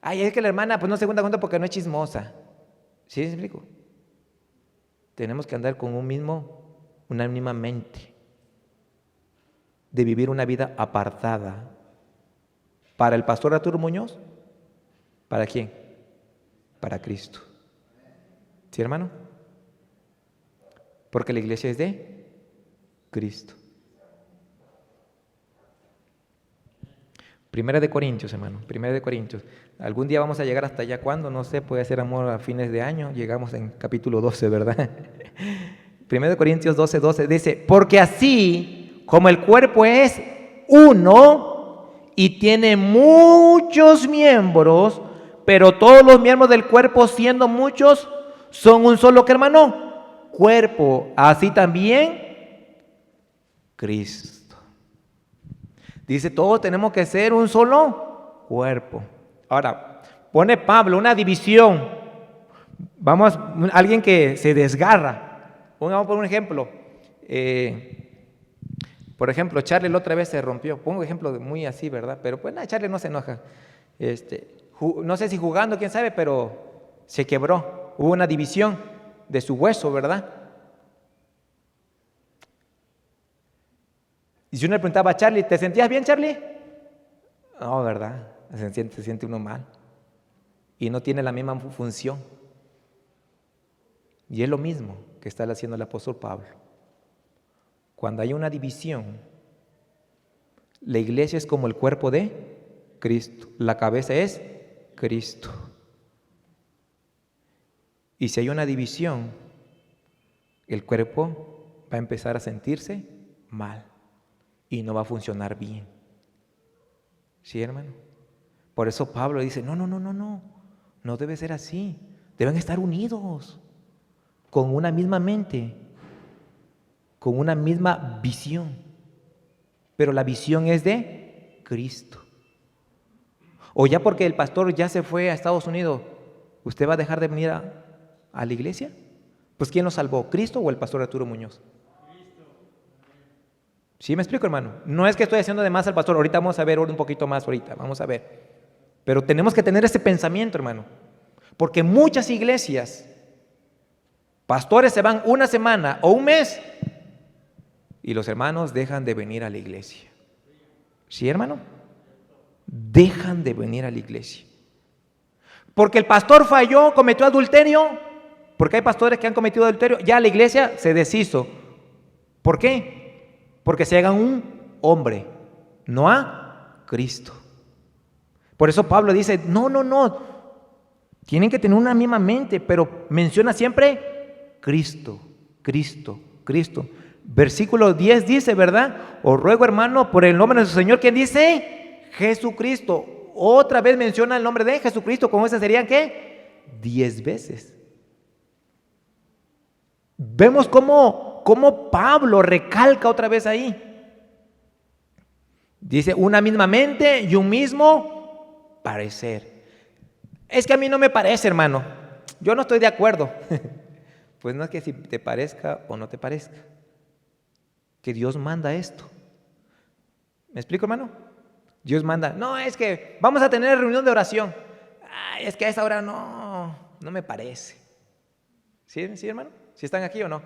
Es que la hermana pues no se cuenta porque no es chismosa. ¿Sí me explico? Tenemos que andar con una misma mente, de vivir una vida apartada. ¿Para el pastor Arturo Muñoz? ¿Para quién? Para Cristo. ¿Sí, hermano? Porque la iglesia es de Cristo. Primera de Corintios, hermano. Primera de Corintios. Algún día vamos a llegar hasta allá. ¿Cuándo? No sé, puede ser amor a fines de año. Llegamos en capítulo 12, ¿verdad? Primera de Corintios 12 dice, porque así como el cuerpo es uno y tiene muchos miembros, pero todos los miembros del cuerpo, siendo muchos, son un solo, ¿qué, hermano? Cuerpo. Así también Cristo. Dice, todos tenemos que ser un solo cuerpo. Ahora, pone Pablo una división. Alguien que se desgarra. Vamos por un ejemplo. Por ejemplo, Charlie la otra vez se rompió. Pongo un ejemplo muy así, ¿verdad? Pero pues Charlie no se enoja. No sé si jugando, quién sabe, pero se quebró. Hubo una división de su hueso, ¿verdad? Y si uno le preguntaba a Charlie, ¿te sentías bien, Charlie? No, ¿verdad? Se siente uno mal. Y no tiene la misma función. Y es lo mismo que está haciendo el apóstol Pablo. Cuando hay una división, la iglesia es como el cuerpo de Cristo. La cabeza es Cristo. Y si hay una división, el cuerpo va a empezar a sentirse mal y no va a funcionar bien. ¿Sí, hermano? Por eso Pablo dice, no debe ser así. Deben estar unidos, con una misma mente, con una misma visión. Pero la visión es de Cristo. O ya porque el pastor ya se fue a Estados Unidos, ¿usted va a dejar de venir a la iglesia? Pues ¿quién lo salvó? ¿Cristo o el pastor Arturo Muñoz? ¿Sí me explico, hermano? No es que estoy haciendo de más al pastor. Ahorita vamos a ver un poquito más vamos a ver. Pero tenemos que tener ese pensamiento, hermano. Porque muchas iglesias Pastores se van una semana o un mes y los hermanos dejan de venir a la iglesia. ¿Sí, hermano? Dejan de venir a la iglesia. Porque el pastor falló, cometió adulterio. Porque hay pastores que han cometido adulterio. Ya la iglesia se deshizo. ¿Por qué? Porque se hagan un hombre, no a Cristo. Por eso Pablo dice, no. Tienen que tener una misma mente, pero menciona siempre Cristo. Versículo 10 dice, ¿verdad? Os ruego, hermano, por el nombre de nuestro Señor, ¿quién dice? Jesucristo. Otra vez menciona el nombre de Jesucristo, ¿con ese serían qué? 10 veces. Vemos cómo Pablo recalca otra vez ahí. Dice, una misma mente y un mismo parecer. Es que a mí no me parece, hermano. Yo no estoy de acuerdo. Pues no es que si te parezca o no te parezca. Que Dios manda esto. ¿Me explico, hermano? Dios manda, no, es que vamos a tener reunión de oración. Ay, es que a esa hora no me parece. ¿Sí, hermano? ¿Sí están aquí o no?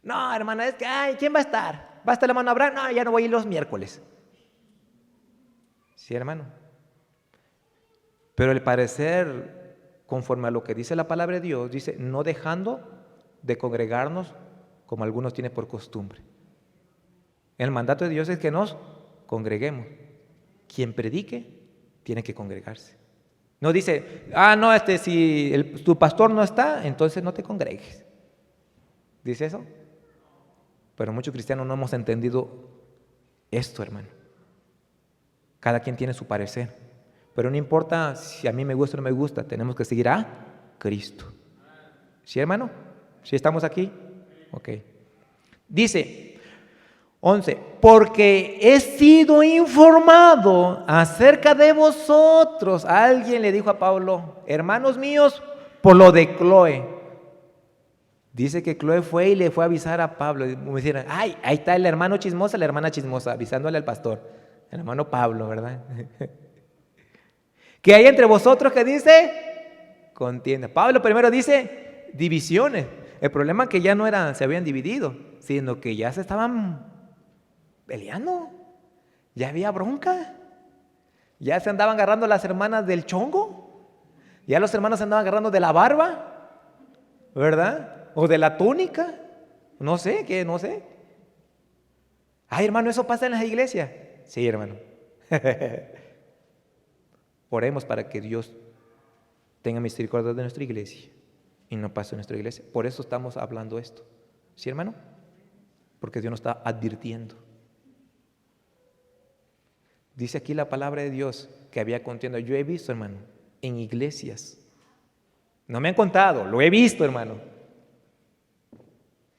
No, hermano, es que, ay, ¿quién va a estar? ¿Va a estar la hermano Abraham? No, ya no voy a ir los miércoles. ¿Sí, hermano? Pero el parecer, conforme a lo que dice la palabra de Dios, dice, no dejando de congregarnos como algunos tienen por costumbre. El mandato de Dios es que nos congreguemos. Quien predique tiene que congregarse. No dice, no, si tu pastor no está, entonces no te congregues. ¿Dice eso? Pero muchos cristianos no hemos entendido esto, hermano. Cada quien tiene su parecer. Pero no importa si a mí me gusta o no me gusta, tenemos que seguir a Cristo. ¿Sí, hermano? ¿Sí estamos aquí? Ok. Dice 11, porque he sido informado acerca de vosotros. Alguien le dijo a Pablo, hermanos míos, por lo de Cloé. Dice que Cloé fue y le fue a avisar a Pablo. Me dijeron, ay, ahí está el hermano chismosa, la hermana chismosa, avisándole al pastor. El hermano Pablo, ¿verdad? Que hay entre vosotros, que dice, contienda. Pablo primero dice, divisiones. El problema es que ya no se habían dividido, sino que ya se estaban peleando. Ya había bronca. Ya se andaban agarrando las hermanas del chongo. Ya los hermanos se andaban agarrando de la barba, ¿verdad? O de la túnica. No sé. Ay, hermano, ¿eso pasa en las iglesias? Sí, hermano. Oremos para que Dios tenga misericordia de nuestra iglesia y no pase en nuestra iglesia. Por eso estamos hablando esto. ¿Sí, hermano? Porque Dios nos está advirtiendo. Dice aquí la palabra de Dios que había contienda. Yo he visto, hermano, en iglesias. No me han contado, lo he visto, hermano.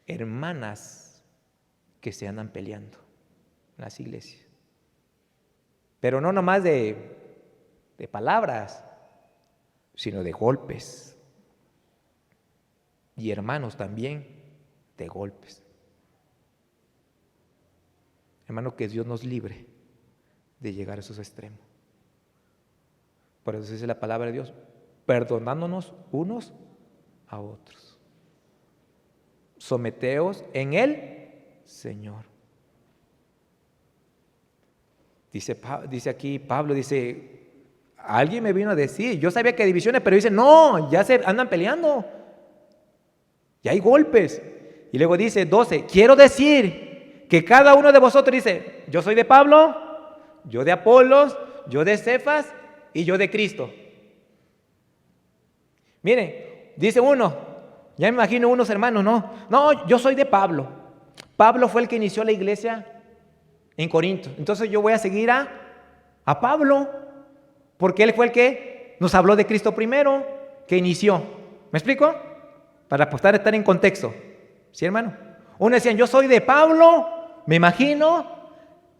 Hermanas que se andan peleando en las iglesias. Pero no nomás de palabras, sino de golpes. Y hermanos también de golpes. Hermano, que Dios nos libre de llegar a esos extremos. Por eso dice la palabra de Dios, perdonándonos unos a otros. Someteos en el Señor. Dice aquí Pablo, dice, alguien me vino a decir, yo sabía que hay divisiones, pero dice, no, ya se andan peleando. Ya hay golpes. Y luego dice 12, quiero decir que cada uno de vosotros dice, yo soy de Pablo, yo de Apolos, yo de Cefas y yo de Cristo. Miren, dice uno, ya me imagino unos hermanos, no, yo soy de Pablo. Pablo fue el que inició la iglesia en Corinto. Entonces yo voy a seguir a Pablo, porque él fue el que nos habló de Cristo primero, que inició. ¿Me explico? Para estar en contexto. ¿Sí, hermano? Uno decían, yo soy de Pablo, me imagino.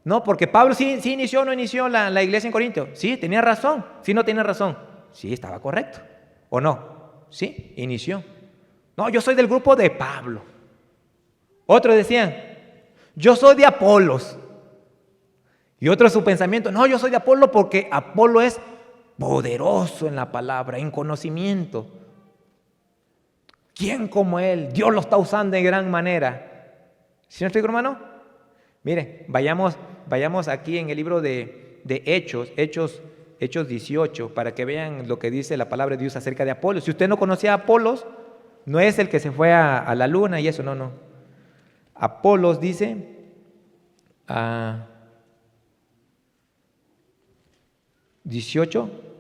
No, porque Pablo sí inició o no inició la iglesia en Corinto. Sí, tenía razón. Sí, no tenía razón. Sí, estaba correcto. ¿O no? Sí, inició. No, yo soy del grupo de Pablo. Otros decían, yo soy de Apolos. Y otro su pensamiento, no, yo soy de Apolo porque Apolo es poderoso en la palabra, en conocimiento. ¿Quién como él? Dios lo está usando de gran manera. ¿Sí me explico, hermano? Mire, vayamos aquí en el libro de Hechos 18, para que vean lo que dice la palabra de Dios acerca de Apolos. Si usted no conocía a Apolos, no es el que se fue a la luna y eso, no. Apolos dice,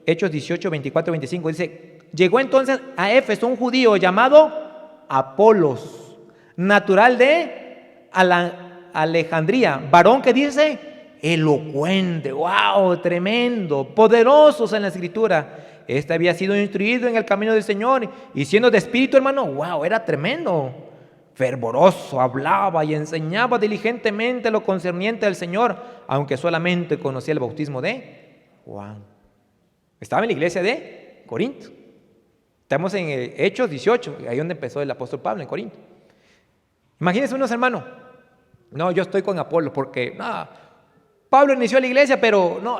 Hechos 18, 24, 25, dice: llegó entonces a Éfeso un judío llamado Apolos, natural de Alejandría, varón que dice elocuente, wow, tremendo, poderosos en la escritura. Este había sido instruido en el camino del Señor y siendo de espíritu, hermano, wow, era tremendo, fervoroso, hablaba y enseñaba diligentemente lo concerniente al Señor, aunque solamente conocía el bautismo de Juan. Estaba en la iglesia de Corinto. Estamos en Hechos 18, ahí donde empezó el apóstol Pablo, en Corinto. Imagínense unos hermanos, no, yo estoy con Apolo porque Pablo inició la iglesia, pero no,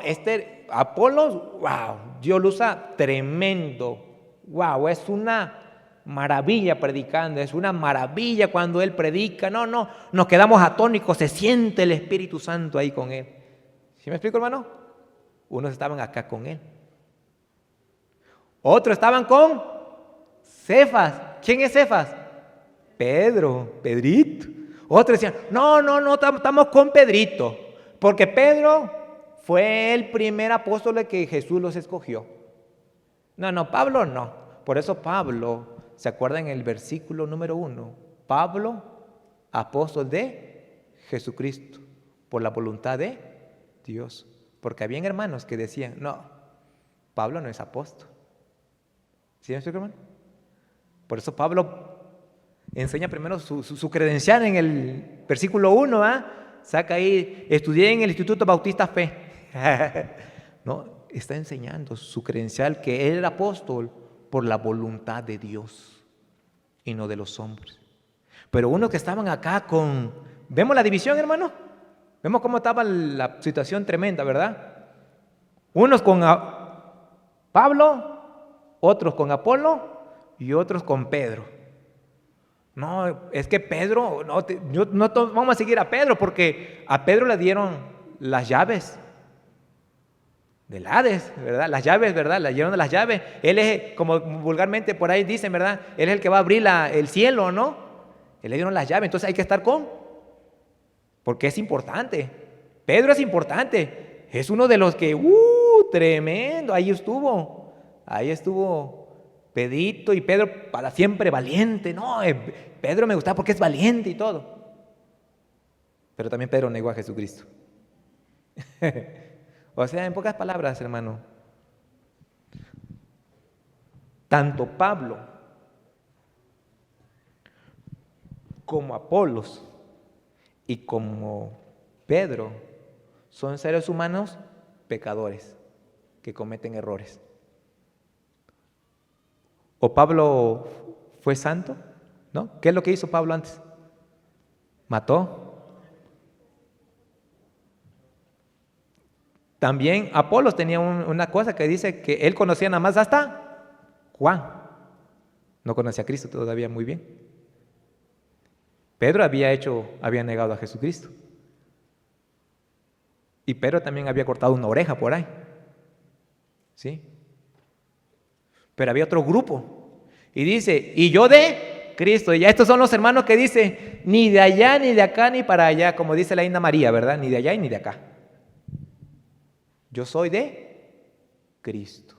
Apolo, wow, Dios lo usa tremendo, wow, es una maravilla predicando, es una maravilla cuando él predica, no, nos quedamos atónicos, se siente el Espíritu Santo ahí con él. ¿Sí me explico, hermano? Unos estaban acá con él, otros estaban con Cefas. ¿Quién es Cefas? Pedrito. Otros decían, no, estamos con Pedrito, porque Pedro fue el primer apóstol que Jesús los escogió. No, Pablo no. Por eso Pablo, ¿se acuerdan en el versículo número 1? Pablo, apóstol de Jesucristo, por la voluntad de Dios. Porque habían hermanos que decían, no, Pablo no es apóstol. ¿Sí me explico, hermano? Por eso Pablo enseña primero su credencial en el versículo 1, saca ahí, estudié en el Instituto Bautista Fe. No, está enseñando su credencial que él era apóstol por la voluntad de Dios y no de los hombres. Pero unos que estaban acá ¿vemos la división, hermano? Vemos cómo estaba la situación tremenda, ¿verdad? Unos con Pablo, otros con Apolo y otros con Pedro. No, es que Pedro, no vamos a seguir a Pedro porque a Pedro le dieron las llaves del Hades, ¿verdad? Las llaves, ¿verdad? Le dieron las llaves. Él es, como vulgarmente por ahí dicen, ¿verdad? Él es el que va a abrir el cielo, ¿no? Él le dieron las llaves, entonces hay que estar porque es importante. Pedro es importante. Es uno de los que, tremendo, ahí estuvo Pedrito, y Pedro para siempre valiente. No, Pedro me gustaba porque es valiente y todo. Pero también Pedro negó a Jesucristo. O sea, en pocas palabras, hermano, tanto Pablo como Apolos y como Pedro son seres humanos pecadores que cometen errores. ¿O Pablo fue santo? ¿No? ¿Qué es lo que hizo Pablo antes? Mató. También Apolos tenía una cosa que dice que él conocía nada más hasta Juan. No conocía a Cristo todavía muy bien. Pedro había negado a Jesucristo. Y Pedro también había cortado una oreja por ahí. ¿Sí? Pero había otro grupo. Y dice, y yo de Cristo. Y ya estos son los hermanos que dice, ni de allá, ni de acá, ni para allá. Como dice la Inna María, ¿verdad? Ni de allá y ni de acá. Yo soy de Cristo.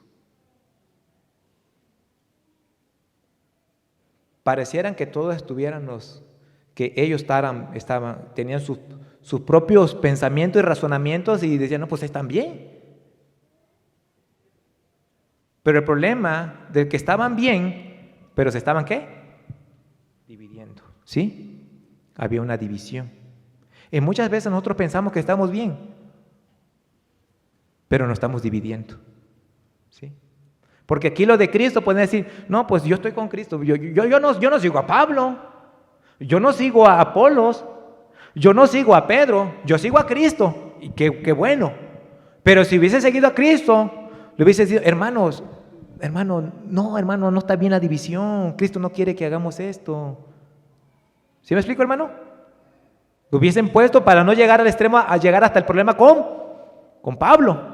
Parecieran que todos que ellos tenían sus propios pensamientos y razonamientos y decían, no, pues están bien. Pero el problema de que estaban bien, pero se estaban ¿qué? Dividiendo, ¿sí? Había una división. Y muchas veces nosotros pensamos que estamos bien, pero nos estamos dividiendo, ¿sí? Porque aquí los de Cristo pueden decir, no, pues yo estoy con Cristo, yo no sigo a Pablo, yo no sigo a Apolos, yo no sigo a Pedro, yo sigo a Cristo, y qué bueno. Pero si hubiese seguido a Cristo, le hubiese dicho, hermanos, hermano, no está bien la división. Cristo no quiere que hagamos esto. ¿Sí me explico, hermano? Lo hubiesen puesto para no llegar al extremo, a llegar hasta el problema con Pablo.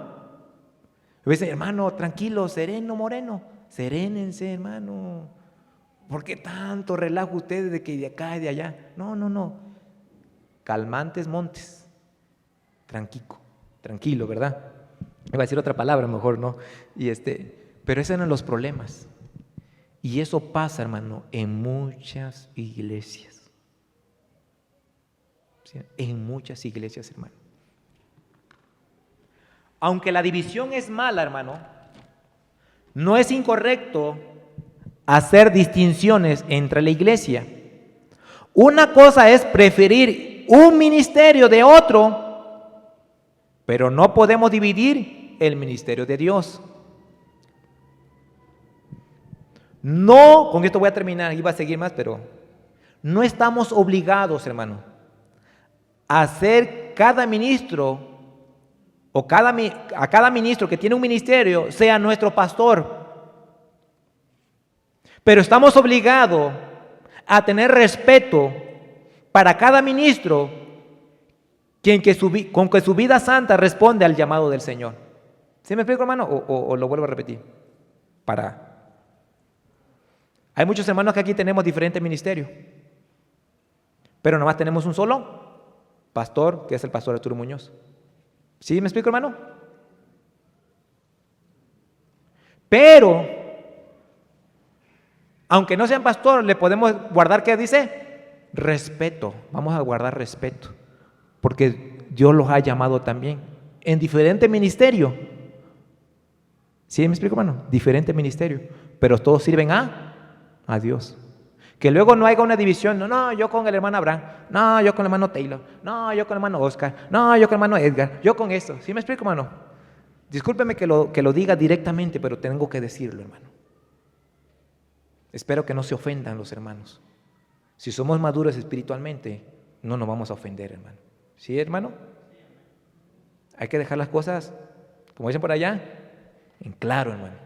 Le dicen, hermano, tranquilo, sereno, moreno, serénense, hermano. ¿Por qué tanto relajo ustedes de que de acá y de allá? No. Calmantes montes. Tranquilo, ¿verdad? Iba a decir otra palabra, mejor no. Pero esos eran los problemas. Y eso pasa, hermano, en muchas iglesias. ¿Sí? En muchas iglesias, hermano. Aunque la división es mala, hermano, no es incorrecto hacer distinciones entre la iglesia. Una cosa es preferir un ministerio de otro, pero no podemos dividir el ministerio de Dios. No, con esto voy a terminar, iba a seguir más, pero no estamos obligados, hermano, a hacer cada ministro o a cada ministro que tiene un ministerio sea nuestro pastor. Pero estamos obligados a tener respeto para cada ministro con que su vida santa responde al llamado del Señor. ¿Sí me explico, hermano? ¿O lo vuelvo a repetir? Hay muchos hermanos que aquí tenemos diferentes ministerios, pero nomás tenemos un solo pastor, que es el pastor Arturo Muñoz. ¿Sí me explico, hermano? Pero, aunque no sean pastor, le podemos guardar, ¿qué dice? Respeto. Vamos a guardar respeto, porque Dios los ha llamado también en diferente ministerio. ¿Sí me explico, hermano? Diferente ministerio, pero todos sirven a Dios. Que luego no haya una división. No, yo con el hermano Abraham. No, yo con el hermano Taylor. No, yo con el hermano Oscar. No, yo con el hermano Edgar. Yo con esto. ¿Sí me explico, hermano? Discúlpeme que lo diga directamente, pero tengo que decirlo, hermano. Espero que no se ofendan los hermanos. Si somos maduros espiritualmente, no nos vamos a ofender, hermano. ¿Sí, hermano? Hay que dejar las cosas, como dicen por allá, en claro, hermano.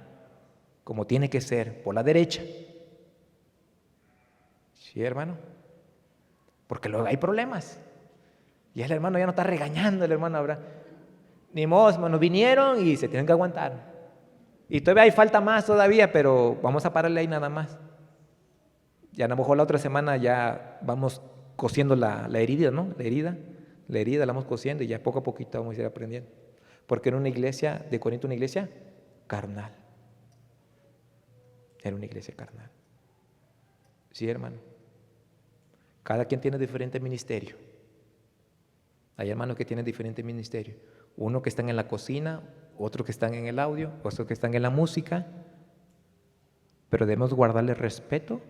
Como tiene que ser, por la derecha. ¿Sí, hermano? Porque luego hay problemas. Y el hermano ya no está regañando, el hermano Abraham. Ni modo, hermano, vinieron y se tienen que aguantar. Y todavía hay falta más todavía, pero vamos a pararle ahí nada más. Ya a lo mejor la otra semana ya vamos cosiendo la herida, ¿no? La herida la vamos cosiendo y ya poco a poquito vamos a ir aprendiendo. Porque era una iglesia de Corinto, una iglesia carnal. Era una iglesia carnal. Sí, hermano. Cada quien tiene diferente ministerio. Hay hermanos que tienen diferentes ministerios. Uno que están en la cocina, otro que están en el audio, otro que están en la música. Pero debemos guardarle respeto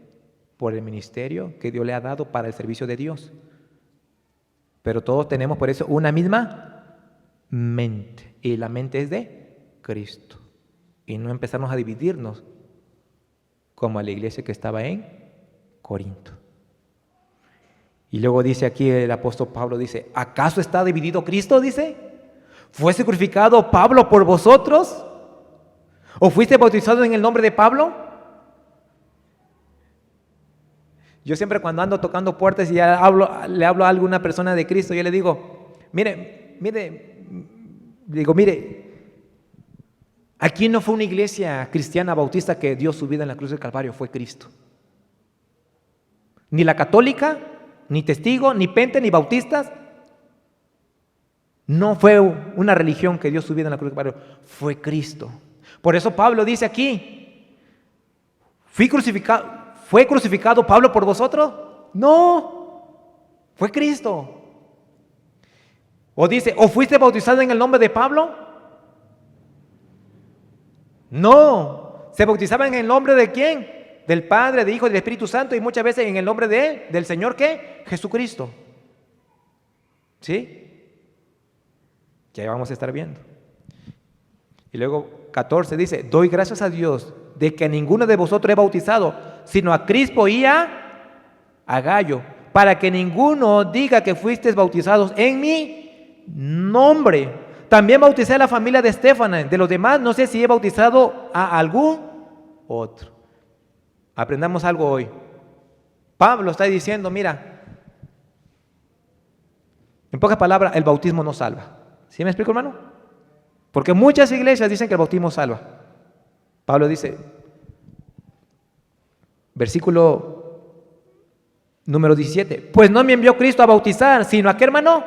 por el ministerio que Dios le ha dado para el servicio de Dios. Pero todos tenemos por eso una misma mente. Y la mente es de Cristo. Y no empezamos a dividirnos como a la iglesia que estaba en Corinto. Y luego dice aquí el apóstol Pablo, dice, ¿acaso está dividido Cristo? Dice, ¿fue sacrificado Pablo por vosotros? ¿O fuiste bautizado en el nombre de Pablo? Yo siempre cuando ando tocando puertas y le hablo a alguna persona de Cristo, yo le digo, mire, aquí no fue una iglesia cristiana bautista que dio su vida en la cruz del Calvario, fue Cristo. Ni la católica, ni testigo, ni pente, ni bautistas. No fue una religión que dio su vida en la cruz del Calvario, fue Cristo. Por eso Pablo dice aquí, ¿fue crucificado Pablo por vosotros? No, fue Cristo. O dice, ¿o fuiste bautizado en el nombre de Pablo? No, se bautizaba en el nombre de ¿quién? Del Padre, del Hijo y del Espíritu Santo, y muchas veces en el nombre de Él, del Señor, ¿qué? Jesucristo. ¿Sí? Ya vamos a estar viendo. Y luego 14 dice, doy gracias a Dios de que a ninguno de vosotros he bautizado, sino a Crispo y a Gayo, para que ninguno diga que fuisteis bautizados en mi nombre. También bauticé a la familia de Estéfanas. De los demás no sé si he bautizado a algún otro. Aprendamos algo hoy. Pablo está diciendo, mira, en pocas palabras, el bautismo no salva. ¿Sí me explico, hermano? Porque muchas iglesias dicen que el bautismo salva. Pablo dice, versículo número 17, pues no me envió Cristo a bautizar, sino a qué, hermano,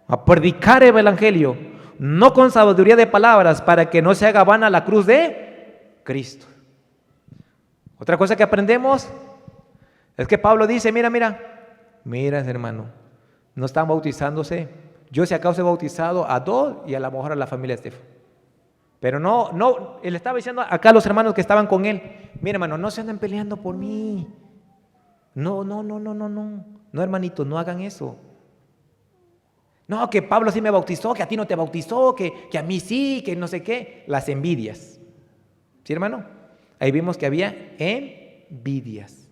a predicar el evangelio, no con sabiduría de palabras, para que no se haga vana la cruz de Cristo. Otra cosa que aprendemos es que Pablo dice, mira, hermano, no están bautizándose. Yo si acaso he bautizado a 2 y a lo mejor a la familia Estefan. Pero no, él estaba diciendo acá a los hermanos que estaban con él, mira, hermano, no se anden peleando por mí. No, hermanito, no hagan eso. No, que Pablo sí me bautizó, que a ti no te bautizó, que a mí sí, que no sé qué. Las envidias. ¿Sí, hermano? Ahí vimos que había envidias.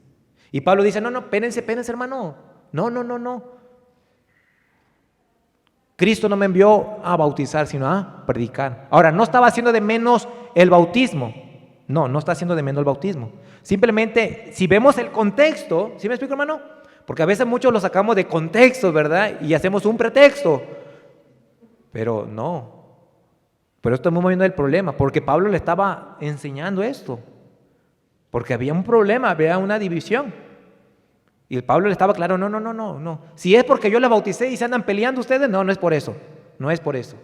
Y Pablo dice, no, espérense, hermano. No. Cristo no me envió a bautizar, sino a predicar. Ahora, no estaba haciendo de menos el bautismo. No está haciendo de menos el bautismo. Simplemente, si vemos el contexto, ¿sí me explico, hermano? Porque a veces muchos lo sacamos de contexto, ¿verdad? Y hacemos un pretexto. Pero no. Pero esto es muy moviendo el problema, porque Pablo le estaba enseñando esto. Porque había un problema, había una división. Y el Pablo le estaba claro, no. Si es porque yo la bauticé y se andan peleando ustedes, no es por eso. No es por eso.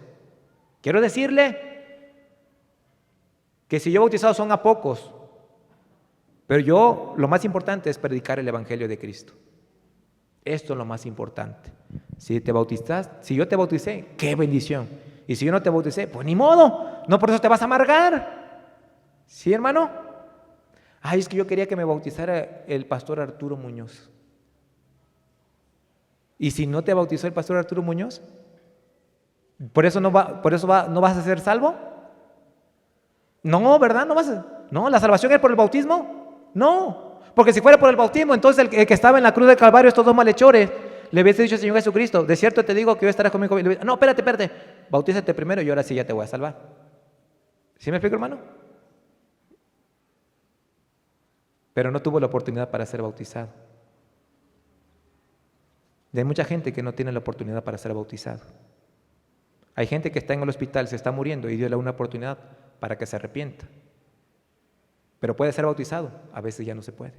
Quiero decirle que si yo he bautizado son a pocos. Pero lo más importante es predicar el evangelio de Cristo. Esto es lo más importante. Si yo te bauticé, qué bendición. Y si yo no te bauticé, pues ni modo. No por eso te vas a amargar. ¿Sí, hermano? Es que yo quería que me bautizara el pastor Arturo Muñoz. ¿Y si no te bautizó el pastor Arturo Muñoz? ¿Por eso no vas a ser salvo? No, ¿verdad? No, la salvación es por el bautismo. No, porque si fuera por el bautismo, entonces el que estaba en la cruz del Calvario, estos 2 malhechores, le hubiese dicho al Señor Jesucristo, de cierto te digo que hoy estarás conmigo. No, espérate, bautízate primero y ahora sí ya te voy a salvar. ¿Sí me explico, hermano? Pero no tuvo la oportunidad para ser bautizado. Y hay mucha gente que no tiene la oportunidad para ser bautizado. Hay gente que está en el hospital, se está muriendo y Dios le da una oportunidad para que se arrepienta. Pero puede ser bautizado, a veces ya no se puede.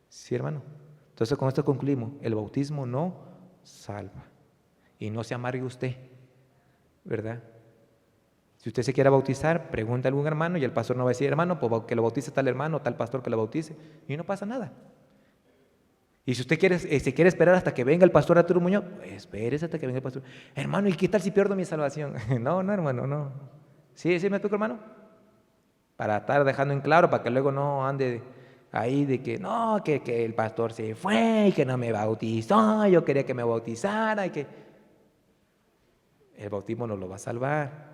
¿Sí, hermano? Entonces con esto concluimos, el bautismo no salva. Y no se amargue usted, ¿verdad? Si usted se quiere bautizar, pregunta a algún hermano y el pastor no va a decir, hermano, pues que lo bautice tal hermano, tal pastor que lo bautice, y no pasa nada. Y si usted se quiere esperar hasta que venga el pastor Arturo Muñoz, pues espérese hasta que venga el pastor. Hermano, ¿y qué tal si pierdo mi salvación? No, hermano, no. ¿Sí me explico, hermano? Para estar dejando en claro, para que luego no ande ahí de que no, que el pastor se fue y que no me bautizó, yo quería que me bautizara y que... El bautismo no lo va a salvar.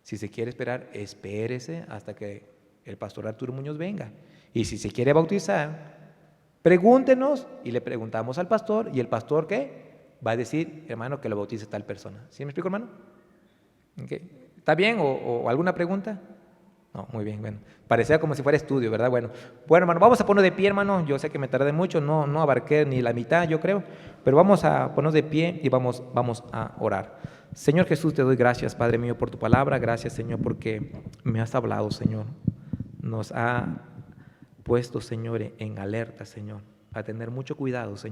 Si se quiere esperar, espérese hasta que el pastor Arturo Muñoz venga. Y si se quiere bautizar, pregúntenos y le preguntamos al pastor y el pastor ¿qué? Va a decir, hermano, que lo bautice tal persona. ¿Sí me explico, hermano? ¿Okay? ¿Está bien? ¿O alguna pregunta? No, muy bien, bueno. Parecía como si fuera estudio, ¿verdad? Bueno, hermano, vamos a ponernos de pie, hermano. Yo sé que me tardé mucho, no abarqué ni la mitad, yo creo, pero vamos a ponernos de pie y vamos a orar. Señor Jesús, te doy gracias, Padre mío, por tu palabra. Gracias, Señor, porque me has hablado, Señor. Nos ha puesto, Señor, en alerta, Señor, a tener mucho cuidado, Señor.